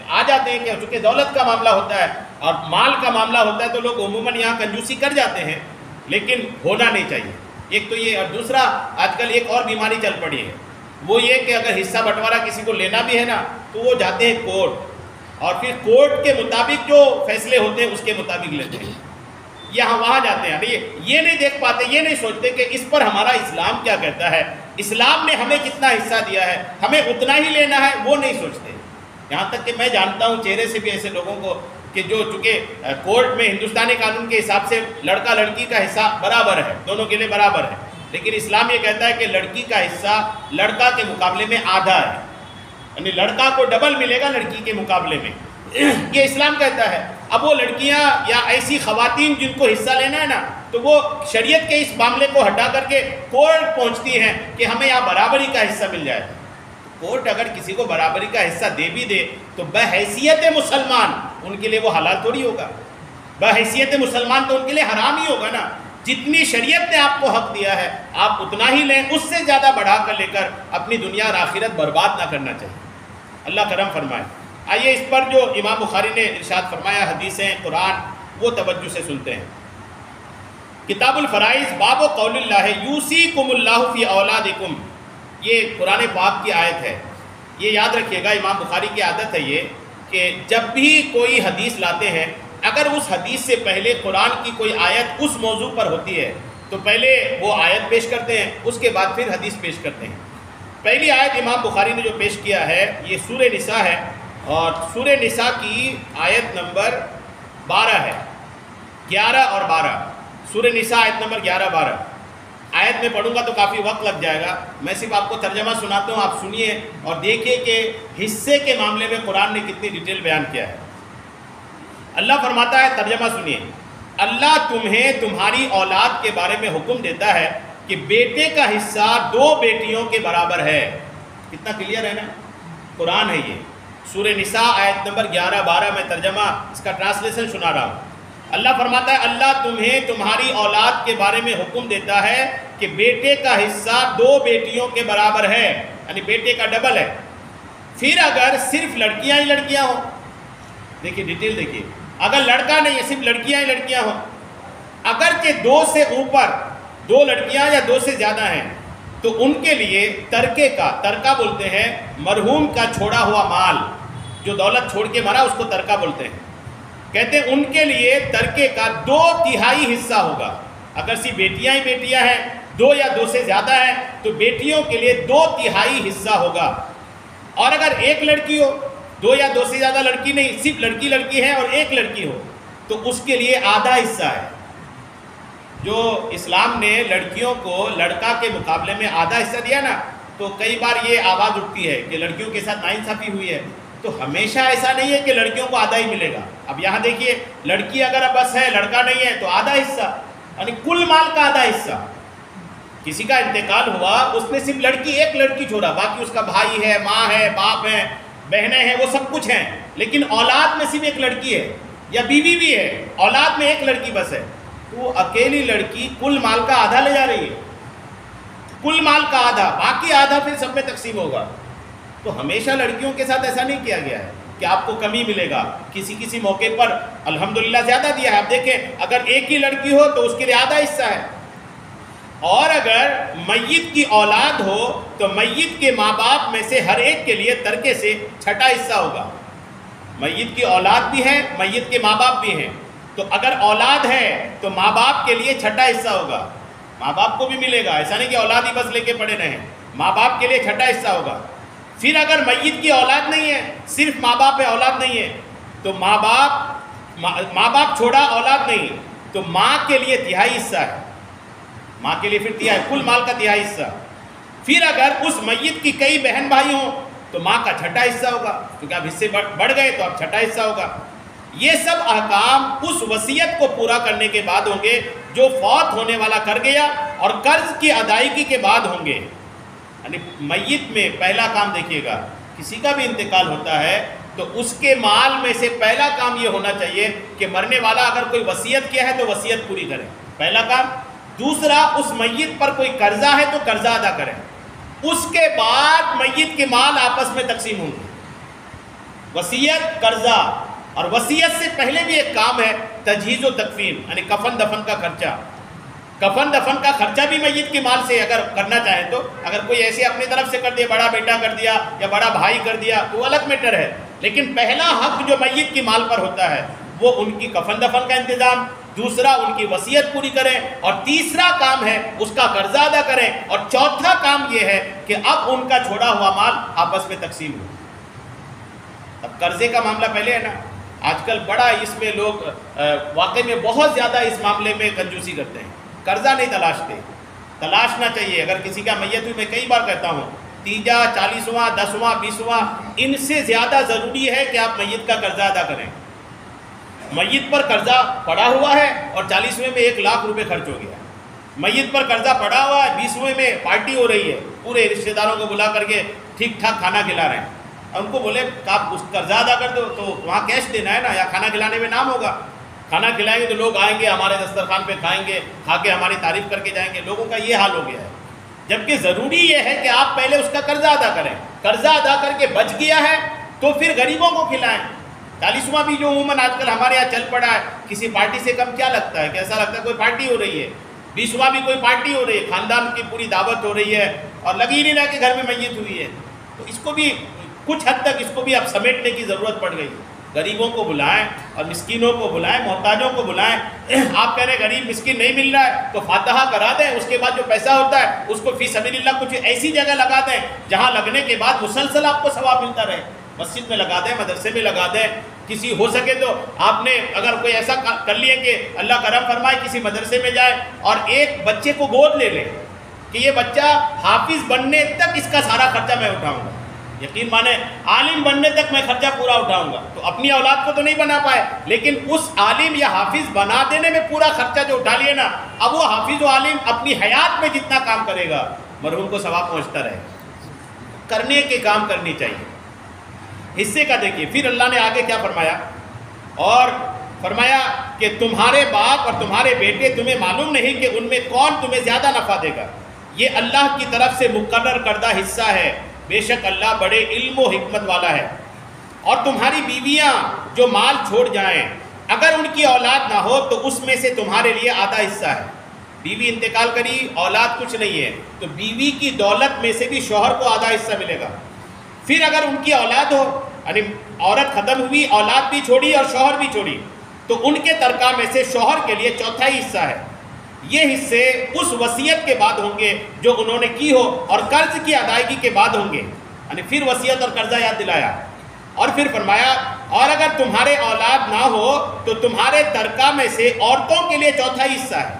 آ جاتے ہیں کہ چونکہ دولت کا معاملہ ہوتا ہے اور مال کا معاملہ ہوتا ہے تو لوگ عموماً یہاں کنجوسی کر جاتے ہیں، لیکن ہونا نہیں چاہیے۔ ایک تو یہ، اور دوسرا آج کل ایک اور بیماری چل پڑی ہے، وہ یہ کہ اگر حصہ بٹوارہ کسی کو لینا بھی ہے نا تو وہ جاتے ہیں کورٹ، اور پھر کورٹ کے مطابق جو فیصلے ہوتے ہیں اس کے مطابق لیتے ہیں، یہاں وہاں جاتے ہیں، یہ نہیں دیکھ پاتے، یہ نہیں سوچتے کہ اس پر ہمارا اسلام کیا کہتا ہے، اسلام نے ہمیں کتنا حصہ دیا ہے، ہمیں اتنا ہی لینا ہے، وہ نہیں سوچتے۔ یہاں تک کہ میں جانتا ہوں چہرے سے بھی ایسے لوگوں کو کہ جو چونکہ کورٹ میں ہندوستانی قانون کے حساب سے لڑکا لڑکی کا حصہ برابر ہے، دونوں کے لیے برابر ہے، لیکن اسلام یہ کہتا ہے کہ لڑکی کا حصہ لڑکا کے مقابلے میں آدھا ہے، یعنی لڑکا کو ڈبل ملے گا لڑکی کے مقابلے میں، یہ اسلام کہتا ہے۔ اب وہ لڑکیاں یا ایسی خواتین جن کو حصہ لینا ہے نا تو وہ شریعت کے اس معاملے کو ہٹا کر کے کورٹ پہنچتی ہیں کہ ہمیں یہاں برابری کا حصہ مل جائے۔ کورٹ اگر کسی کو برابری کا حصہ دے بھی دے تو بحیثیت مسلمان ان کے لیے وہ حلال تھوڑی ہوگا، بحیثیت مسلمان تو ان کے لیے حرام ہی ہوگا نا۔ جتنی شریعت نے آپ کو حق دیا ہے آپ اتنا ہی لیں، اس سے زیادہ بڑھا کر لے کر اپنی دنیا اور آخرت برباد نہ کرنا چاہیے، اللہ کرم فرمائے۔ آئیے اس پر جو امام بخاری نے ارشاد فرمایا، حدیثیں، قرآن، وہ توجہ سے سنتے ہیں۔ کتاب الفرائض، باب و قول اللہ یوصیکم اللہ فی اولادکم، یہ قرآن پاک کی آیت ہے۔ یہ یاد رکھیے گا، امام بخاری کی عادت ہے یہ کہ جب بھی کوئی حدیث لاتے ہیں، اگر اس حدیث سے پہلے قرآن کی کوئی آیت اس موضوع پر ہوتی ہے تو پہلے وہ آیت پیش کرتے ہیں، اس کے بعد پھر حدیث پیش کرتے ہیں۔ پہلی آیت امام بخاری نے جو پیش کیا ہے یہ سورہ نساء ہے، اور سورہ نساء کی آیت نمبر 12 ہے، 11 اور 12، سورہ نساء آیت نمبر 11 12۔ آیت میں پڑھوں گا تو کافی وقت لگ جائے گا، میں صرف آپ کو ترجمہ سناتا ہوں، آپ سنیے اور دیکھیے کہ حصے کے معاملے میں قرآن نے کتنی ڈیٹیل بیان کیا ہے۔ اللہ فرماتا ہے، ترجمہ سنیے، اللہ تمہیں تمہاری اولاد کے بارے میں حکم دیتا ہے کہ بیٹے کا حصہ 2 بیٹیوں کے برابر ہے۔ کتنا کلیئر ہے نا، قرآن ہے یہ، سورہ نساء آیت نمبر 11 12، میں ترجمہ اس کا ٹرانسلیشن سنا رہا ہوں۔ اللہ فرماتا ہے، اللہ تمہیں تمہاری اولاد کے بارے میں حکم دیتا ہے کہ بیٹے کا حصہ 2 بیٹیوں کے برابر ہے، یعنی بیٹے کا ڈبل ہے۔ پھر اگر صرف لڑکیاں ہی لڑکیاں ہوں، دیکھیے ڈیٹیل دیکھیے، اگر لڑکا نہیں ہے صرف لڑکیاں ہی لڑکیاں ہوں، اگرچہ 2 سے اوپر 2 لڑکیاں یا 2 سے زیادہ ہیں تو ان کے لیے ترکے کا، ترکہ بولتے ہیں مرحوم کا چھوڑا ہوا مال، جو دولت چھوڑ کے مرا اس کو ترکہ بولتے ہیں، کہتے ہیں ان کے لیے ترکے کا 2/3 حصہ ہوگا۔ اگر صرف بیٹیاں ہی بیٹیاں ہیں، 2 یا 2 سے زیادہ ہیں تو بیٹیوں کے لیے 2/3 حصہ ہوگا، اور اگر ایک لڑکی ہو، 2 یا 2 سے زیادہ لڑکی نہیں، صرف لڑکی ہے اور ایک لڑکی ہو تو اس کے لیے آدھا حصہ ہے۔ جو اسلام نے لڑکیوں کو لڑکا کے مقابلے میں آدھا حصہ دیا نا، تو کئی بار یہ آواز اٹھتی ہے کہ لڑکیوں کے ساتھ ناانصافی ہوئی ہے، تو ہمیشہ ایسا نہیں ہے کہ لڑکیوں کو آدھا ہی ملے گا. اب یہاں دیکھیے لڑکی اگر بس ہے لڑکا نہیں ہے تو آدھا حصہ، یعنی کل مال کا آدھا حصہ. کسی کا انتقال ہوا اس نے صرف ایک لڑکی چھوڑا، باقی اس کا بھائی ہے، ماں ہے، باپ ہے، بہنیں ہیں، وہ سب کچھ ہیں، لیکن اولاد میں صرف ایک لڑکی ہے یا بیوی بھی ہے، اولاد میں ایک لڑکی بس ہے، تو وہ اکیلی لڑکی کل مال کا آدھا لے جا رہی ہے. کل مال کا آدھا، باقی آدھا پھر سب میں تقسیم ہوگا. تو ہمیشہ لڑکیوں کے ساتھ ایسا نہیں کیا گیا ہے کہ آپ کو کمی ملے گا. کسی موقع پر الحمدللہ زیادہ دیا ہے. آپ دیکھیں اگر ایک ہی لڑکی ہو تو اس کے لیے آدھا حصہ ہے، اور اگر میت کی اولاد ہو تو میت کے ماں باپ میں سے ہر ایک کے لیے ترکے سے چھٹا حصہ ہوگا. میت کی اولاد بھی ہے، میت کے ماں باپ بھی ہیں، تو اگر اولاد ہے تو ماں باپ کے لیے چھٹا حصہ ہوگا. ماں باپ کو بھی ملے گا، ایسا نہیں کہ اولاد ہی بس لے کے پڑے رہیں، ماں باپ کے لیے چھٹا حصہ ہوگا. پھر اگر میت کی اولاد نہیں ہے، صرف ماں باپ ہے، اولاد نہیں ہے، تو ماں باپ چھوڑا اولاد نہیں، تو ماں کے لیے تہائی حصہ ہے. ماں کے لیے پھر تہائی، کل مال کا تہائی حصہ. پھر اگر اس میت کی کئی بہن بھائی ہوں تو ماں کا چھٹا حصہ ہوگا، کیونکہ اب حصے بڑھ گئے تو اب چھٹا حصہ ہوگا. یہ سب احکام اس وصیت کو پورا کرنے کے بعد ہوں گے جو فوت ہونے والا کر گیا اور قرض کی ادائیگی کے بعد ہوں گے. یعنی میت میں پہلا کام دیکھیے گا، کسی کا بھی انتقال ہوتا ہے تو اس کے مال میں سے پہلا کام یہ ہونا چاہیے کہ مرنے والا اگر کوئی وصیت کیا ہے تو وصیت پوری کرے، پہلا کام. دوسرا، اس میت پر کوئی قرضہ ہے تو قرضہ ادا کریں. اس کے بعد میت کے مال آپس میں تقسیم ہوں گے. وصیت، قرضہ، اور وصیت سے پہلے بھی ایک کام ہے تجہیز و تکفین، یعنی کفن دفن کا خرچہ. کفن دفن کا خرچہ بھی میت کے مال سے اگر کرنا چاہیں تو، اگر کوئی ایسے اپنی طرف سے کر دیا، بڑا بیٹا کر دیا یا بڑا بھائی کر دیا تو وہ الگ میٹر ہے، لیکن پہلا حق جو میت کے مال پر ہوتا ہے وہ ان کی کفن دفن کا انتظام، دوسرا ان کی وصیت پوری کریں، اور تیسرا کام ہے اس کا قرضہ ادا کریں، اور چوتھا کام یہ ہے کہ اب ان کا چھوڑا ہوا مال آپس میں تقسیم ہو. اب قرضے کا معاملہ پہلے ہے نا، آج کل بڑا اس میں لوگ واقعی میں بہت زیادہ اس معاملے میں کنجوسی کرتے ہیں. قرضہ نہیں تلاشتے، تلاشنا چاہیے. اگر کسی کا میت ہوئی، میں کئی بار کہتا ہوں، تیجا، 40واں، 10واں، 20واں، ان سے زیادہ ضروری ہے کہ آپ میت کا قرضہ ادا کریں. میت پر قرضہ پڑا ہوا ہے اور 40ویں میں 1,00,000 روپے خرچ ہو گیا. میت پر قرضہ پڑا ہوا ہے، 20ویں میں پارٹی ہو رہی ہے، پورے رشتہ داروں کو بلا کر کے ٹھیک ٹھاک کھانا کھلا رہے ہیں. ان کو بولے کہ آپ اس قرضہ ادا کر دو تو وہاں کیش دینا ہے نا، یا کھانا کھلانے میں نام ہوگا. کھانا کھلائیں گے تو لوگ آئیں گے ہمارے دسترخوان پہ، کھائیں گے، کھا کے ہماری تعریف کر کے جائیں گے. لوگوں کا یہ حال ہو گیا ہے، جبکہ ضروری یہ ہے کہ آپ پہلے اس کا قرضہ ادا کریں. قرضہ ادا کر کے بچ گیا ہے تو پھر غریبوں کو کھلائیں. 40واں بھی جو عموماً آج کل ہمارے یہاں چل پڑا ہے، کسی پارٹی سے کم کیا لگتا ہے، کیسا لگتا ہے کوئی پارٹی ہو رہی ہے. 20واں بھی کوئی پارٹی ہو رہی ہے، خاندان کی پوری دعوت ہو رہی ہے، اور لگی نہیں رہا کہ گھر میں میت ہوئی ہے. تو اس کو بھی کچھ حد تک اس کو بھی اب سمیٹنے کی ضرورت پڑ گئی. غریبوں کو بلائیں اور مسکینوں کو بلائیں، محتاجوں کو بلائیں. آپ کہہ رہے ہیں غریب مسکین نہیں مل رہا ہے تو فاتحہ کرا دیں، اس کے بعد جو پیسہ ہوتا ہے اس کو فی سبیل اللہ کچھ ایسی جگہ لگا دیں جہاں لگنے کے بعد مسلسل آپ کو ثواب ملتا رہے. مسجد میں لگا دیں، مدرسے میں لگا دیں. کسی ہو سکے تو آپ نے اگر کوئی ایسا کر لیے کہ اللہ کرم فرمائے کسی مدرسے میں جائیں اور ایک بچے کو گود لے لیں کہ یہ بچہ حافظ بننے تک اس کا سارا خرچہ میں اٹھاؤں گا. یقین مانیں عالم بننے تک میں خرچہ پورا اٹھاؤں گا. تو اپنی اولاد کو تو نہیں بنا پائے، لیکن اس عالم یا حافظ بنا دینے میں پورا خرچہ جو اٹھا لیے نا، اب وہ حافظ و عالم اپنی حیات میں جتنا کام کرے گا مرحوم کو ثواب پہنچتا رہے. کرنے کے کام کرنی چاہیے. حصے کا دیکھیے پھر اللہ نے آگے کیا فرمایا، اور فرمایا کہ تمہارے باپ اور تمہارے بیٹے تمہیں معلوم نہیں کہ ان میں کون تمہیں زیادہ نفع دے گا، یہ اللہ کی طرف سے مقرر کردہ حصہ ہے، بے شک اللہ بڑے علم و حکمت والا ہے. اور تمہاری بیویاں جو مال چھوڑ جائیں اگر ان کی اولاد نہ ہو تو اس میں سے تمہارے لیے آدھا حصہ ہے. بیوی انتقال کری، اولاد کچھ نہیں ہے، تو بیوی کی دولت میں سے بھی شوہر کو آدھا حصہ ملے گا. پھر اگر ان کی اولاد ہو، یعنی عورت ختم ہوئی، اولاد بھی چھوڑی اور شوہر بھی چھوڑی، تو ان کے ترکہ میں سے شوہر کے لیے چوتھائی حصہ ہے. یہ حصے اس وصیت کے بعد ہوں گے جو انہوں نے کی ہو اور قرض کی ادائیگی کے بعد ہوں گے. یعنی پھر وصیت اور قرضہ یاد دلایا، اور پھر فرمایا اور اگر تمہارے اولاد نہ ہو تو تمہارے ترکہ میں سے عورتوں کے لیے چوتھائی حصہ ہے.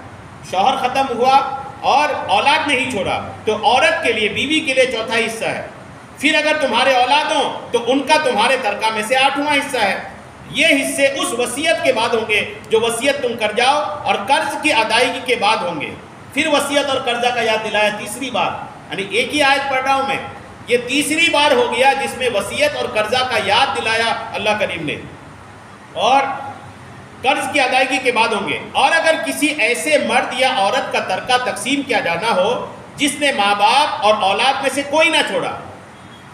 شوہر ختم ہوا اور اولاد نہیں چھوڑا تو عورت کے لیے، بیوی کے لیے چوتھائی حصہ ہے. پھر اگر تمہارے اولاد ہوں تو ان کا تمہارے ترکہ میں سے 8واں حصہ ہے. یہ حصے اس وصیت کے بعد ہوں گے جو وصیت تم کر جاؤ اور قرض کی ادائیگی کے بعد ہوں گے. پھر وصیت اور قرضہ کا یاد دلایا تیسری بار، یعنی ایک ہی آیت پڑھ رہا ہوں میں، یہ تیسری بار ہو گیا جس میں وصیت اور قرضہ کا یاد دلایا اللہ کریم نے، اور قرض کی ادائیگی کے بعد ہوں گے. اور اگر کسی ایسے مرد یا عورت کا ترکہ تقسیم کیا جانا ہو جس نے ماں باپ اور اولاد میں سے کوئی نہ چھوڑا،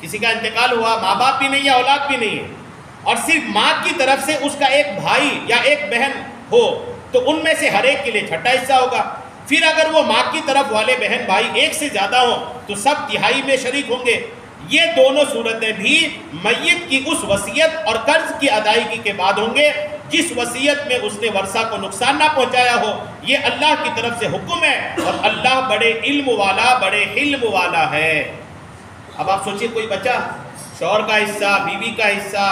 کسی کا انتقال ہوا، ماں باپ بھی نہیں ہے اولاد بھی نہیں ہے، اور صرف ماں کی طرف سے اس کا ایک بھائی یا ایک بہن ہو تو ان میں سے ہر ایک کے لیے چھٹا حصہ ہوگا. پھر اگر وہ ماں کی طرف والے بہن بھائی ایک سے زیادہ ہوں تو سب تہائی میں شریک ہوں گے. یہ دونوں صورتیں بھی میت کی اس وصیت اور قرض کی ادائیگی کے بعد ہوں گے جس وصیت میں اس نے ورثہ کو نقصان نہ پہنچایا ہو. یہ اللہ کی طرف سے حکم ہے اور اللہ بڑے علم والا بڑے حلم والا ہے. اب آپ سوچئے کوئی بچہ، شوہر کا حصہ، بیوی کا حصہ،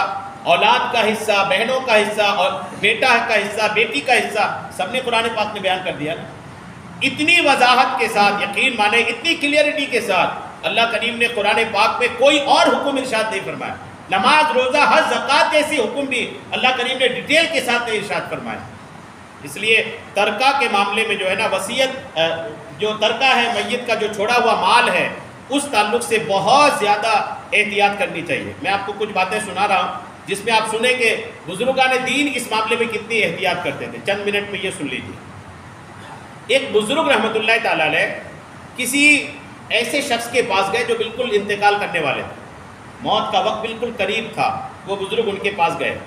اولاد کا حصہ، بہنوں کا حصہ اور بیٹا کا حصہ، بیٹی کا حصہ، سب نے قرآن پاک میں بیان کر دیا. اتنی وضاحت کے ساتھ، یقین مانے اتنی کلیئرٹی کے ساتھ اللہ کریم نے قرآن پاک میں کوئی اور حکم ارشاد نہیں فرمایا. نماز، روزہ، حج، زکوٰۃ جیسے حکم بھی اللہ کریم نے ڈیٹیل کے ساتھ ارشاد فرمایا. اس لیے ترکہ کے معاملے میں جو ہے نا، وصیت جو ترکہ ہے، میت کا جو چھوڑا ہوا مال ہے، اس تعلق سے بہت زیادہ احتیاط کرنی چاہیے. میں آپ کو کچھ باتیں سنا رہا ہوں جس میں آپ سنیں کہ بزرگان دین اس معاملے میں کتنی احتیاط کرتے تھے. چند منٹ میں یہ سن لیجیے. ایک بزرگ رحمۃ اللہ تعالیٰ علیہ کسی ایسے شخص کے پاس گئے جو بالکل انتقال کرنے والے تھے، موت کا وقت بالکل قریب تھا. وہ بزرگ ان کے پاس گئے.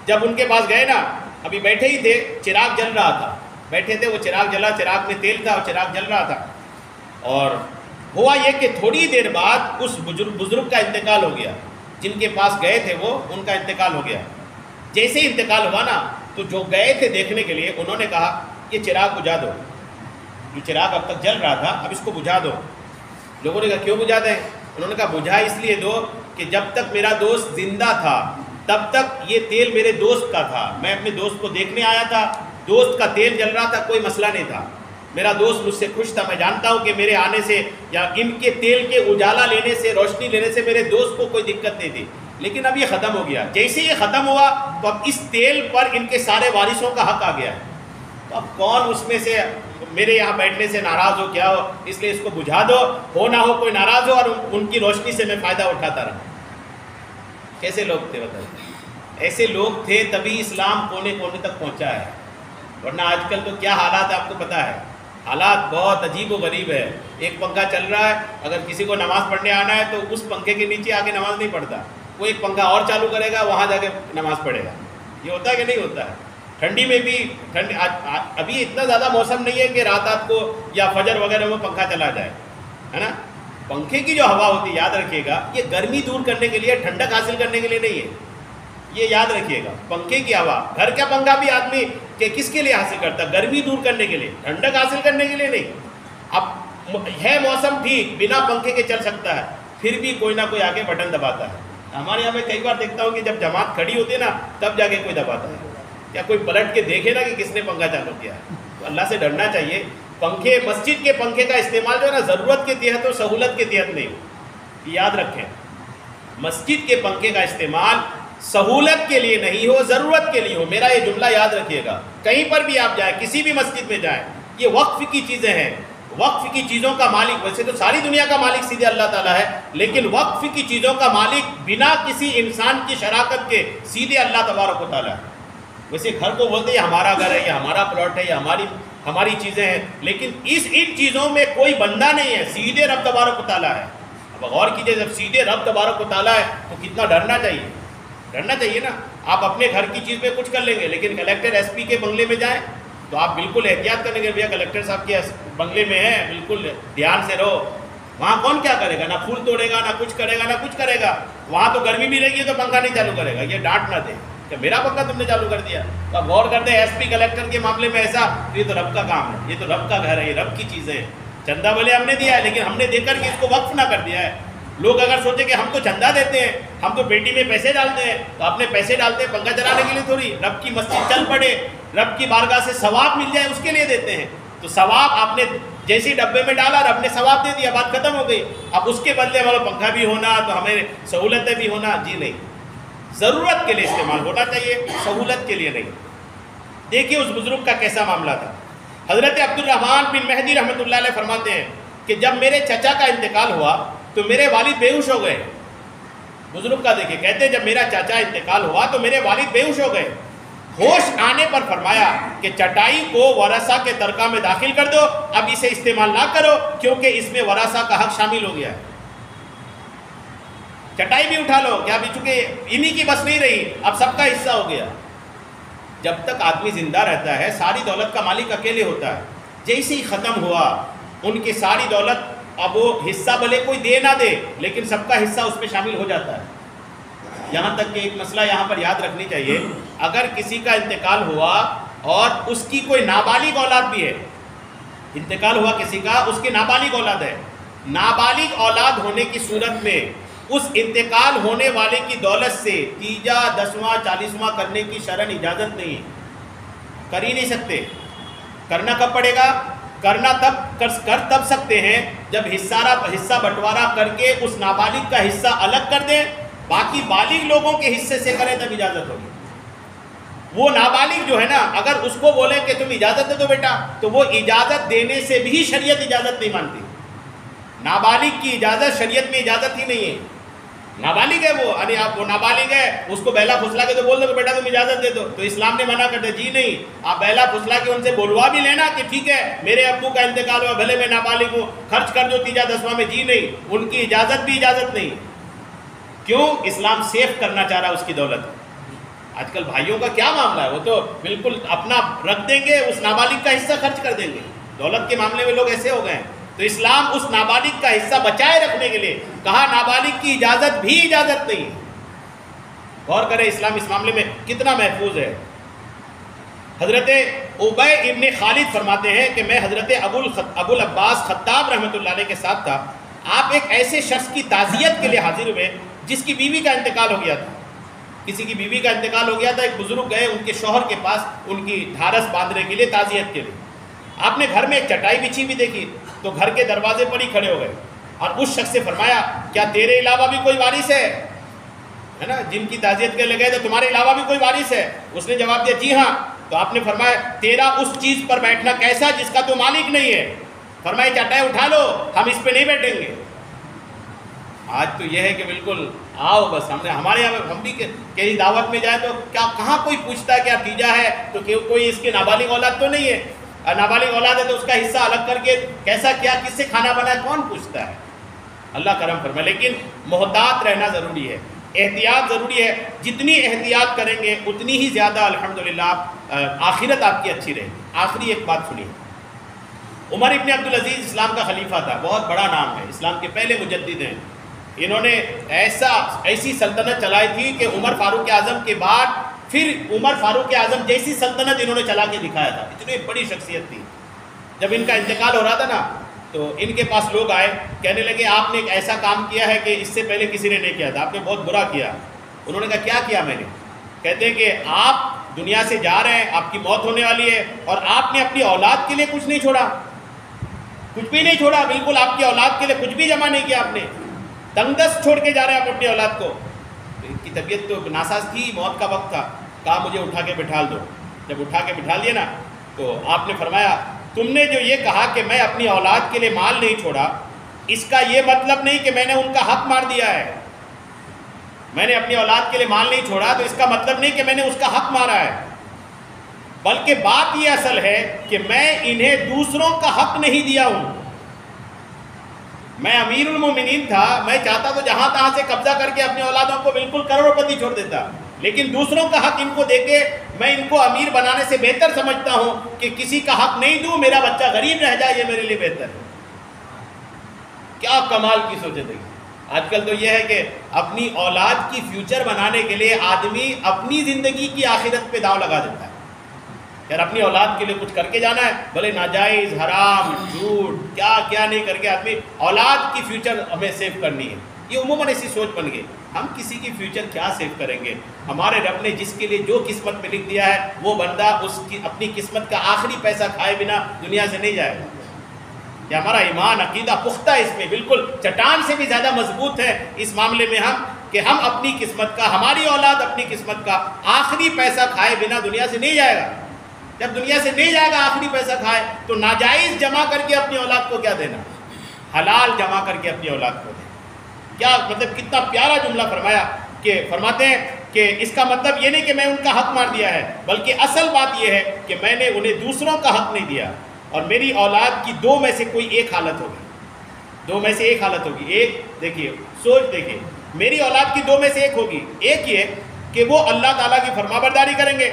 جب ان کے پاس گئے نا، ابھی بیٹھے ہی تھے، چراغ جل رہا تھا، بیٹھے تھے، وہ چراغ جلا، چراغ میں تیل تھا اور چراغ جل رہا تھا. اور ہوا یہ کہ تھوڑی دیر بعد اس بزرگ کا انتقال ہو گیا. جن کے پاس گئے تھے وہ، ان کا انتقال ہو گیا. جیسے ہی انتقال ہوا نا، تو جو گئے تھے دیکھنے کے لیے، انہوں نے کہا یہ چراغ بجھا دو، یہ چراغ اب تک جل رہا تھا، اب اس کو بجھا دو. لوگوں نے کہا کیوں بجھا دیں؟ انہوں نے کہا بجھا اس لیے دو کہ جب تک میرا دوست زندہ تھا تب تک یہ تیل میرے دوست کا تھا، میں اپنے دوست کو دیکھنے آیا تھا، دوست کا تیل جل رہا تھا، کوئی مسئلہ نہیں تھا، میرا دوست مجھ سے خوش تھا، میں جانتا ہوں کہ میرے آنے سے یا ان کے تیل کے اجالا لینے سے، روشنی لینے سے میرے دوست کو کوئی دقت نہیں تھی. لیکن اب یہ ختم ہو گیا. جیسے یہ ختم ہوا تو اب اس تیل پر ان کے سارے وارثوں کا حق آ گیا ہے. تو اب کون اس میں سے میرے یہاں بیٹھنے سے ناراض ہو، کیا ہو، اس لیے اس کو بجھا دو، ہو نہ ہو کوئی ناراض ہو، اور ان کی روشنی سے میں فائدہ اٹھاتا رہا. کیسے لوگ تھے بتائیے؟ ایسے لوگ تھے تبھی اسلام کونے کونے تک پہنچا ہے. ورنہ آج کل تو کیا حالات ہے آپ کو پتہ ہے. حالات بہت عجیب و غریب ہے. ایک پنکھا چل رہا ہے، اگر کسی کو نماز پڑھنے آنا ہے تو اس پنکھے کے نیچے آ کے نماز نہیں پڑھتا، وہ ایک پنکھا اور چالو کرے گا، وہاں جا کے نماز پڑھے گا. یہ ہوتا ہے کہ نہیں ہوتا ہے؟ ٹھنڈی میں بھی ابھی اتنا زیادہ موسم نہیں ہے کہ رات کو یا فجر وغیرہ میں پنکھا چلا جائے، ہے نا. پنکھے کی جو ہوا ہوتی ہے، یاد رکھیے گا، یہ گرمی دور کرنے کے لیے، ٹھنڈک حاصل کرنے کے لیے نہیں ہے. یہ یاد رکھیے گا، پنکھے کی ہوا، گھر کا پنکھا بھی آدمی کہ کس کے لیے حاصل کرتا ہے؟ گرمی دور کرنے کے لیے، ٹھنڈک حاصل کرنے کے لیے نہیں. اب ہے موسم ٹھیک، بنا پنکھے کے چل سکتا ہے، پھر بھی کوئی نہ کوئی آگے بٹن دباتا ہے. ہمارے یہاں میں کئی بار دیکھتا ہوں کہ جب جماعت کھڑی ہوتی ہے نا، تب جا کے کوئی دباتا ہے. کیا کوئی پلٹ کے دیکھے نا کہ کس نے پنکھا چالو کیا ہے؟ تو اللہ سے ڈرنا چاہیے. پنکھے، مسجد کے پنکھے کا استعمال جو ہے نا، ضرورت کے تحت اور سہولت کے تحت نہیں. یاد رکھیں، مسجد کے پنکھے کا استعمال سہولت کے لیے نہیں ہو، ضرورت کے لیے ہو. میرا یہ جملہ یاد رکھیے گا. کہیں پر بھی آپ جائیں، کسی بھی مسجد میں جائیں، یہ وقف کی چیزیں ہیں. وقف کی چیزوں کا مالک، ویسے تو ساری دنیا کا مالک سیدھے اللہ تعالیٰ ہے، لیکن وقف کی چیزوں کا مالک بنا کسی انسان کی شراکت کے سیدھے اللہ تبارک و تعالیٰ ہے. ویسے گھر کو بولتے ہیں ہمارا گھر ہے، یہ ہمارا پلاٹ ہے، یہ ہماری چیزیں ہیں، لیکن ان چیزوں میں کوئی بندہ نہیں ہے، سیدھے رب تبارک و تعالیٰ ہے. اب غور کیجئے، جب سیدھے رب تبارک و تعالیٰ ہے تو کتنا ڈرنا چاہیے. ڈرنا چاہیے نا. آپ اپنے گھر کی چیز میں کچھ کر لیں گے، لیکن کلیکٹر ایس پی کے بنگلے میں جائیں تو آپ بالکل احتیاط کریں گے. بھیا کلیکٹر صاحب کے بنگلے میں ہیں، بالکل دھیان سے رہو. وہاں کون کیا کرے گا؟ نہ پھول توڑے گا، نہ کچھ کرے گا، نہ کچھ کرے گا. وہاں تو گرمی بھی رہے گی تو پنکھا نہیں چالو کرے گا. یہ ڈانٹ نہ دے کہ میرا پنکھا تم نے چالو کر دیا. تو اب غور کرتے ہیں، ایس پی کلیکٹر کے معاملے میں ایسا، یہ تو رب کا کام ہے، یہ تو رب کا گھر ہے، یہ رب کی چیزیں ہیں. چندہ بھلے ہم نے دیا ہے، لیکن ہم نے دے کر کے اس کو وقف نہ کر دیا ہے. لوگ اگر سوچیں کہ ہم تو چندہ دیتے ہیں، ہم تو پیٹی میں پیسے ڈالتے ہیں، تو اپنے پیسے ڈالتے ہیں پنکھا چلانے کے لیے تھوڑی. رب کی مسجد چل پڑے، رب کی بارگاہ سے ثواب مل جائے، اس کے لیے دیتے ہیں. تو ثواب آپ نے جیسی ڈبے میں ڈالا رب نے ثواب دے دیا، بات ختم ہو گئی۔ اب اس کے بدلے ہمارا پنکھا بھی ہونا تو ہمیں سہولتیں بھی ہونا، جی نہیں، ضرورت کے لیے استعمال ہونا چاہیے، سہولت کے لیے نہیں۔ دیکھیے اس بزرگ کا کیسا معاملہ تھا۔ حضرت عبد الرحمن بن مہدی رحمۃ اللہ علیہ فرماتے ہیں کہ جب میرے چچا کا انتقال ہوا تو میرے والد بے ہوش ہو گئے۔ بزرگ کا دیکھیں، کہتے ہیں جب میرا چچا انتقال ہوا تو میرے والد بے ہوش ہو گئے۔ ہوش آنے پر فرمایا کہ چٹائی کو ورثہ کے ترکہ میں داخل کر دو، اب اسے استعمال نہ کرو کیونکہ اس میں ورثہ کا حق شامل ہو گیا ہے۔ چٹائی بھی اٹھا لو کہ اب چونکہ انہی کی بس نہیں رہی، اب سب کا حصہ ہو گیا۔ جب تک آدمی زندہ رہتا ہے ساری دولت کا مالک اکیلے ہوتا ہے، جیسے ہی ختم ہوا ان کی ساری دولت، اب وہ حصہ بھلے کوئی دے نہ دے لیکن سب کا حصہ اس میں شامل ہو جاتا ہے۔ یہاں تک کہ ایک مسئلہ یہاں پر یاد رکھنی چاہیے، اگر کسی کا انتقال ہوا اور اس کی کوئی نابالغ اولاد بھی ہے، انتقال ہوا کسی کا، اس کی نابالغ اولاد ہے، نابالغ اولاد ہونے کی صورت میں اس انتقال ہونے والے کی دولت سے تیجا، 10واں، 40واں کرنے کی شرعاً اجازت نہیں ہے، کر ہی نہیں سکتے۔ کرنا کب پڑے گا؟ کرنا تب سکتے ہیں جب حصہ بٹوارا کر کے اس نابالغ کا حصہ الگ کر دیں، باقی بالغ لوگوں کے حصے سے کریں تب اجازت ہوگی۔ وہ نابالغ جو ہے نا، اگر اس کو بولیں کہ تم اجازت دے دو بیٹا، تو وہ اجازت دینے سے بھی شریعت اجازت نہیں مانتی۔ نابالغ کی اجازت شریعت میں اجازت ہی نہیں ہے۔ نابالغ ہے وہ، ارے آپ وہ نابالغ ہے، اس کو بیلا پھسلا کے تو بول دو کہ بیٹا تم اجازت دے دو، تو اسلام نے منع کر دیا، جی نہیں، آپ بیلا پھسلا کے ان سے بولوا بھی لینا کہ ٹھیک ہے میرے ابو کا انتقال ہوا، بھلے میں نابالغ ہوں، خرچ کر دو تیجا 10واں میں، جی نہیں، ان کی اجازت بھی اجازت نہیں۔ کیوں؟ اسلام سیف کرنا چاہ رہا ہے اس کی دولت۔ آج کل بھائیوں کا کیا معاملہ ہے، وہ تو بالکل اپنا رکھ دیں گے، اس نابالغ کا حصہ خرچ کر دیں گے۔ دولت کے معاملے میں لوگ ایسے ہو گئے ہیں۔ تو اسلام اس نابالغ کا حصہ بچائے رکھنے کے لیے کہا نابالغ کی اجازت بھی اجازت نہیں۔ غور کریں اسلام اس معاملے میں کتنا محفوظ ہے۔ حضرت ابی ابن خالد فرماتے ہیں کہ میں حضرت ابو العباس خطاب رحمۃ اللہ علیہ کے ساتھ تھا، آپ ایک ایسے شخص کی تعزیت کے لیے حاضر ہوئے جس کی بیوی کا انتقال ہو گیا تھا۔ کسی کی بیوی کا انتقال ہو گیا تھا، ایک بزرگ گئے ان کے شوہر کے پاس ان کی ڈھارس باندھنے کے لیے، تعزیت کے لیے۔ آپ نے گھر میں ایک چٹائی بچھی بھی دیکھی تو گھر کے دروازے پر ہی کھڑے ہو گئے اور اس شخص سے فرمایا کیا تیرے علاوہ بھی کوئی وارث ہے نا، جن کی تعزیت کے لیے گئے تھے تمہارے علاوہ بھی کوئی وارث ہے؟ اس نے جواب دیا جی ہاں۔ تو آپ نے فرمایا تیرا اس چیز پر بیٹھنا کیسا جس کا تو مالک نہیں ہے؟ فرمایا چٹائی اٹھا لو، ہم اس پہ نہیں بیٹھیں گے۔ آج تو یہ ہے کہ بالکل آؤ بس، ہمارے یہاں ہم بھی کہیں دعوت میں جائیں تو کیا کہاں کوئی پوچھتا ہے کیا تیجا ہے تو کوئی اس کی نابالغ اولاد تو نہیں ہے، نابالغ اولاد ہے تو اس کا حصہ الگ کر کے کیسا کیا، کس سے کھانا بنا ہے، کون پوچھتا ہے؟ اللہ کرم فرمائے۔ لیکن محتاط رہنا ضروری ہے، احتیاط ضروری ہے۔ جتنی احتیاط کریں گے اتنی ہی زیادہ الحمدللہ آخرت آپ کی اچھی رہے گی۔ آخری ایک بات سنیے، عمر ابن عبدالعزیز اسلام کا خلیفہ تھا، بہت بڑا نام ہے، اسلام کے پہلے مجدد ہیں۔ انہوں نے ایسی سلطنت چلائی تھی کہ عمر فاروق اعظم کے بعد پھر عمر فاروق اعظم جیسی سلطنت انہوں نے چلا کے دکھایا تھا، اتنی بڑی شخصیت تھی۔ جب ان کا انتقال ہو رہا تھا نا تو ان کے پاس لوگ آئے، کہنے لگے آپ نے ایک ایسا کام کیا ہے کہ اس سے پہلے کسی نے نہیں کیا تھا، آپ نے بہت برا کیا۔ انہوں نے کہا کیا کیا میں نے؟ کہتے ہیں کہ آپ دنیا سے جا رہے ہیں، آپ کی موت ہونے والی ہے اور آپ نے اپنی اولاد کے لیے کچھ نہیں چھوڑا، کچھ بھی نہیں چھوڑا، بالکل آپ کی اولاد کے لیے کچھ بھی جمع نہیں کیا آپ نے، تنگ دست چھوڑ کے جا رہے ہیں آپ اپنی اولاد کو۔ ان کی طبیعت تو ناساز تھی، موت کا وقت تھا، کہا مجھے اٹھا کے بٹھا دو۔ جب اٹھا کے بٹھا لیے نا تو آپ نے فرمایا تم نے جو یہ کہا کہ میں اپنی اولاد کے لیے مال نہیں چھوڑا، اس کا یہ مطلب نہیں کہ میں نے ان کا حق مار دیا ہے۔ میں نے اپنی اولاد کے لیے مال نہیں چھوڑا تو اس کا مطلب نہیں کہ میں نے اس کا حق مارا ہے، بلکہ بات یہ اصل ہے کہ میں انہیں دوسروں کا حق نہیں دیا ہوں۔ میں امیر المومنین تھا، میں چاہتا تو جہاں تہاں سے قبضہ کر کے اپنی اولادوں کو بالکل کروڑپتی چھوڑ دیتا، لیکن دوسروں کا حق ان کو دے کے میں ان کو امیر بنانے سے بہتر سمجھتا ہوں کہ کسی کا حق نہیں دوں، میرا بچہ غریب رہ جائے، یہ میرے لیے بہتر ہے۔ کیا کمال کی سوچ ہے۔ آج کل تو یہ ہے کہ اپنی اولاد کی فیوچر بنانے کے لیے آدمی اپنی زندگی کی آخرت پہ داؤ لگا دیتا ہے۔ یار اپنی اولاد کے لیے کچھ کر کے جانا ہے، بھلے ناجائز، حرام، جھوٹ، کیا نہیں کر کے آدمی اولاد کی فیوچر ہمیں سیو کرنی ہے۔ یہ عموماً ایسی سوچ بن گئی، ہم کسی کی فیوچر کیا سیو کریں گے؟ ہمارے رب نے جس کے لیے جو قسمت میں لکھ دیا ہے وہ بندہ اس کی اپنی قسمت کا آخری پیسہ کھائے بنا دنیا سے نہیں جائے گا۔ کہ ہمارا ایمان عقیدہ پختہ اس میں بالکل چٹان سے بھی زیادہ مضبوط ہے اس معاملے میں ہم، کہ ہم اپنی قسمت کا، ہماری اولاد اپنی قسمت کا آخری پیسہ کھائے بنا دنیا سے نہیں جائے گا۔ جب دنیا سے نہیں جائے گا آخری پیسہ کھائے تو ناجائز جمع کر کے اپنی اولاد کو کیا دینا، حلال جمع کر کے اپنی اولاد کو دینا۔ کیا مطلب کتنا پیارا جملہ فرمایا، کہ فرماتے ہیں کہ اس کا مطلب یہ نہیں کہ میں ان کا حق مار دیا ہے، بلکہ اصل بات یہ ہے کہ میں نے انہیں دوسروں کا حق نہیں دیا، اور میری اولاد کی دو میں سے کوئی ایک حالت ہوگی، دو میں سے ایک حالت ہوگی۔ ایک دیکھیے، سوچ دیکھیے، میری اولاد کی دو میں سے ایک ہوگی، ایک یہ کہ وہ اللہ تعالیٰ کی فرما برداری کریں گے۔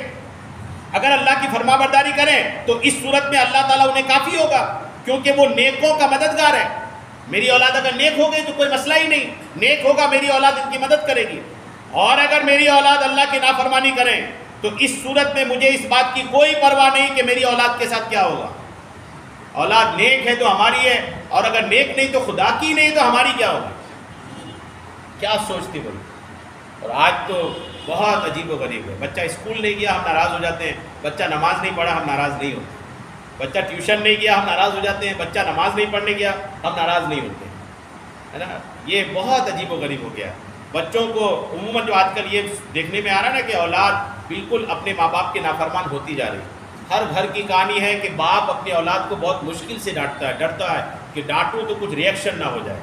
اگر اللہ کی فرما برداری کریں تو اس صورت میں اللہ تعالیٰ انہیں کافی ہوگا، کیونکہ وہ نیکوں کا مددگار ہے۔ میری اولاد اگر نیک ہو گئی تو کوئی مسئلہ ہی نہیں، نیک ہوگا میری اولاد ان کی مدد کرے گی۔ اور اگر میری اولاد اللہ کی نافرمانی کریں تو اس صورت میں مجھے اس بات کی کوئی پرواہ نہیں کہ میری اولاد کے ساتھ کیا ہوگا۔ اولاد نیک ہے تو ہماری ہے، اور اگر نیک نہیں تو خدا کی نہیں تو ہماری کیا ہوگی۔ کیا سوچتی بھائی؟ اور آج تو بہت عجیب و غریب ہے، بچہ اسکول نہیں گیا ہم ناراض ہو جاتے ہیں، بچہ نماز نہیں پڑھا ہم ناراض نہیں ہوتے، بچہ ٹیوشن نہیں گیا ہم ناراض ہو جاتے ہیں، بچہ نماز نہیں پڑھنے گیا ہم ناراض نہیں ہوتے، ہے نا۔ یہ بہت عجیب و غریب ہو گیا۔ بچوں کو عموماً جو آج کل یہ دیکھنے میں آ رہا ہے نا کہ اولاد بالکل اپنے ماں باپ کے نافرمان ہوتی جا رہی ہے۔ ہر گھر کی کہانی ہے کہ باپ اپنی اولاد کو بہت مشکل سے ڈانٹتا ہے، ڈرتا ہے کہ ڈانٹوں تو کچھ ریئیکشن نہ ہو جائے۔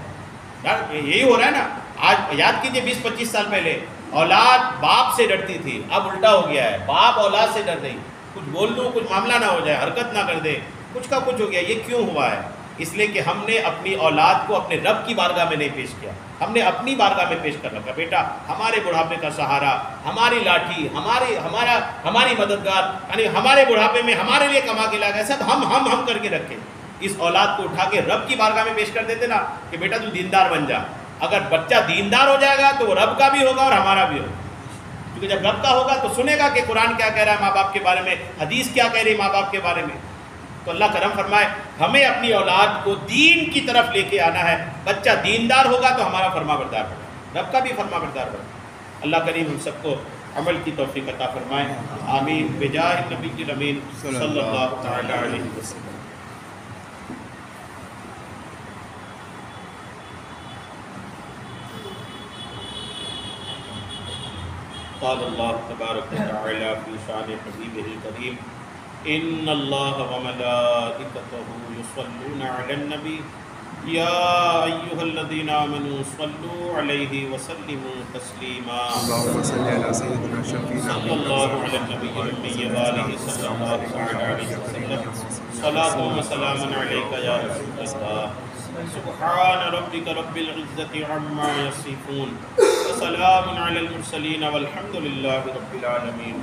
یہی ہو رہا ہے نا، آج یاد کیجئے 20-25 سال پہلے اولاد باپ سے ڈرتی تھی، اب الٹا ہو گیا ہے، باپ اولاد سے ڈر رہی، کچھ بول دوں کچھ معاملہ نہ ہو جائے، حرکت نہ کر دے، کچھ کا کچھ ہو گیا۔ یہ کیوں ہوا ہے؟ اس لیے کہ ہم نے اپنی اولاد کو اپنے رب کی بارگاہ میں نہیں پیش کیا، ہم نے اپنی بارگاہ میں پیش کر رکھا۔ بیٹا ہمارے بڑھاپے کا سہارا، ہماری لاٹھی، ہماری مددگار، یعنی ہمارے بڑھاپے میں ہمارے لیے کما کے لایا گیا، سب ہم کر کے رکھے۔ اس اولاد کو اٹھا کے رب کی بارگاہ میں پیش کر دیتے نا کہ بیٹا تو دیندار بن جا۔ اگر بچہ دیندار ہو جائے گا تو وہ رب کا بھی ہوگا اور ہمارا بھی ہوگا، کیونکہ جب رب کا ہوگا تو سنے گا کہ قرآن کیا کہہ رہا ہے ماں باپ کے بارے میں، حدیث کیا کہہ رہی ہے ماں باپ کے بارے میں۔ تو اللہ کرم فرمائے ہمیں اپنی اولاد کو دین کی طرف لے کے آنا ہے۔ بچہ دیندار ہوگا تو ہمارا فرما بردار ہوگا، رب کا بھی فرما بردار ہوگا۔ اللہ کریم ہم سب کو عمل کی توفیق عطا فرمائے، آمین، بجاہ نبی کی امین صلی اللہ تعالی علیہ وسلم۔ قال اللہ تبارک و تعالی فی شان حبیبہ الکریم ان اللہ وملائکتہ یصلون علی النبی یا ایہا الذین آمنوا صلوا علیہ وسلموا تسلیما اللهم صل على سيدنا شفيعنا صلی اللہ علی النبی الأمی وآلہ صلی اللہ تعالی علیہ وسلم صلاۃ و سلام علیک یا رسول اللہ سبحان ربک رب العزة عما یصفون وسلام علی المرسلین والحمد للہ رب العالمین۔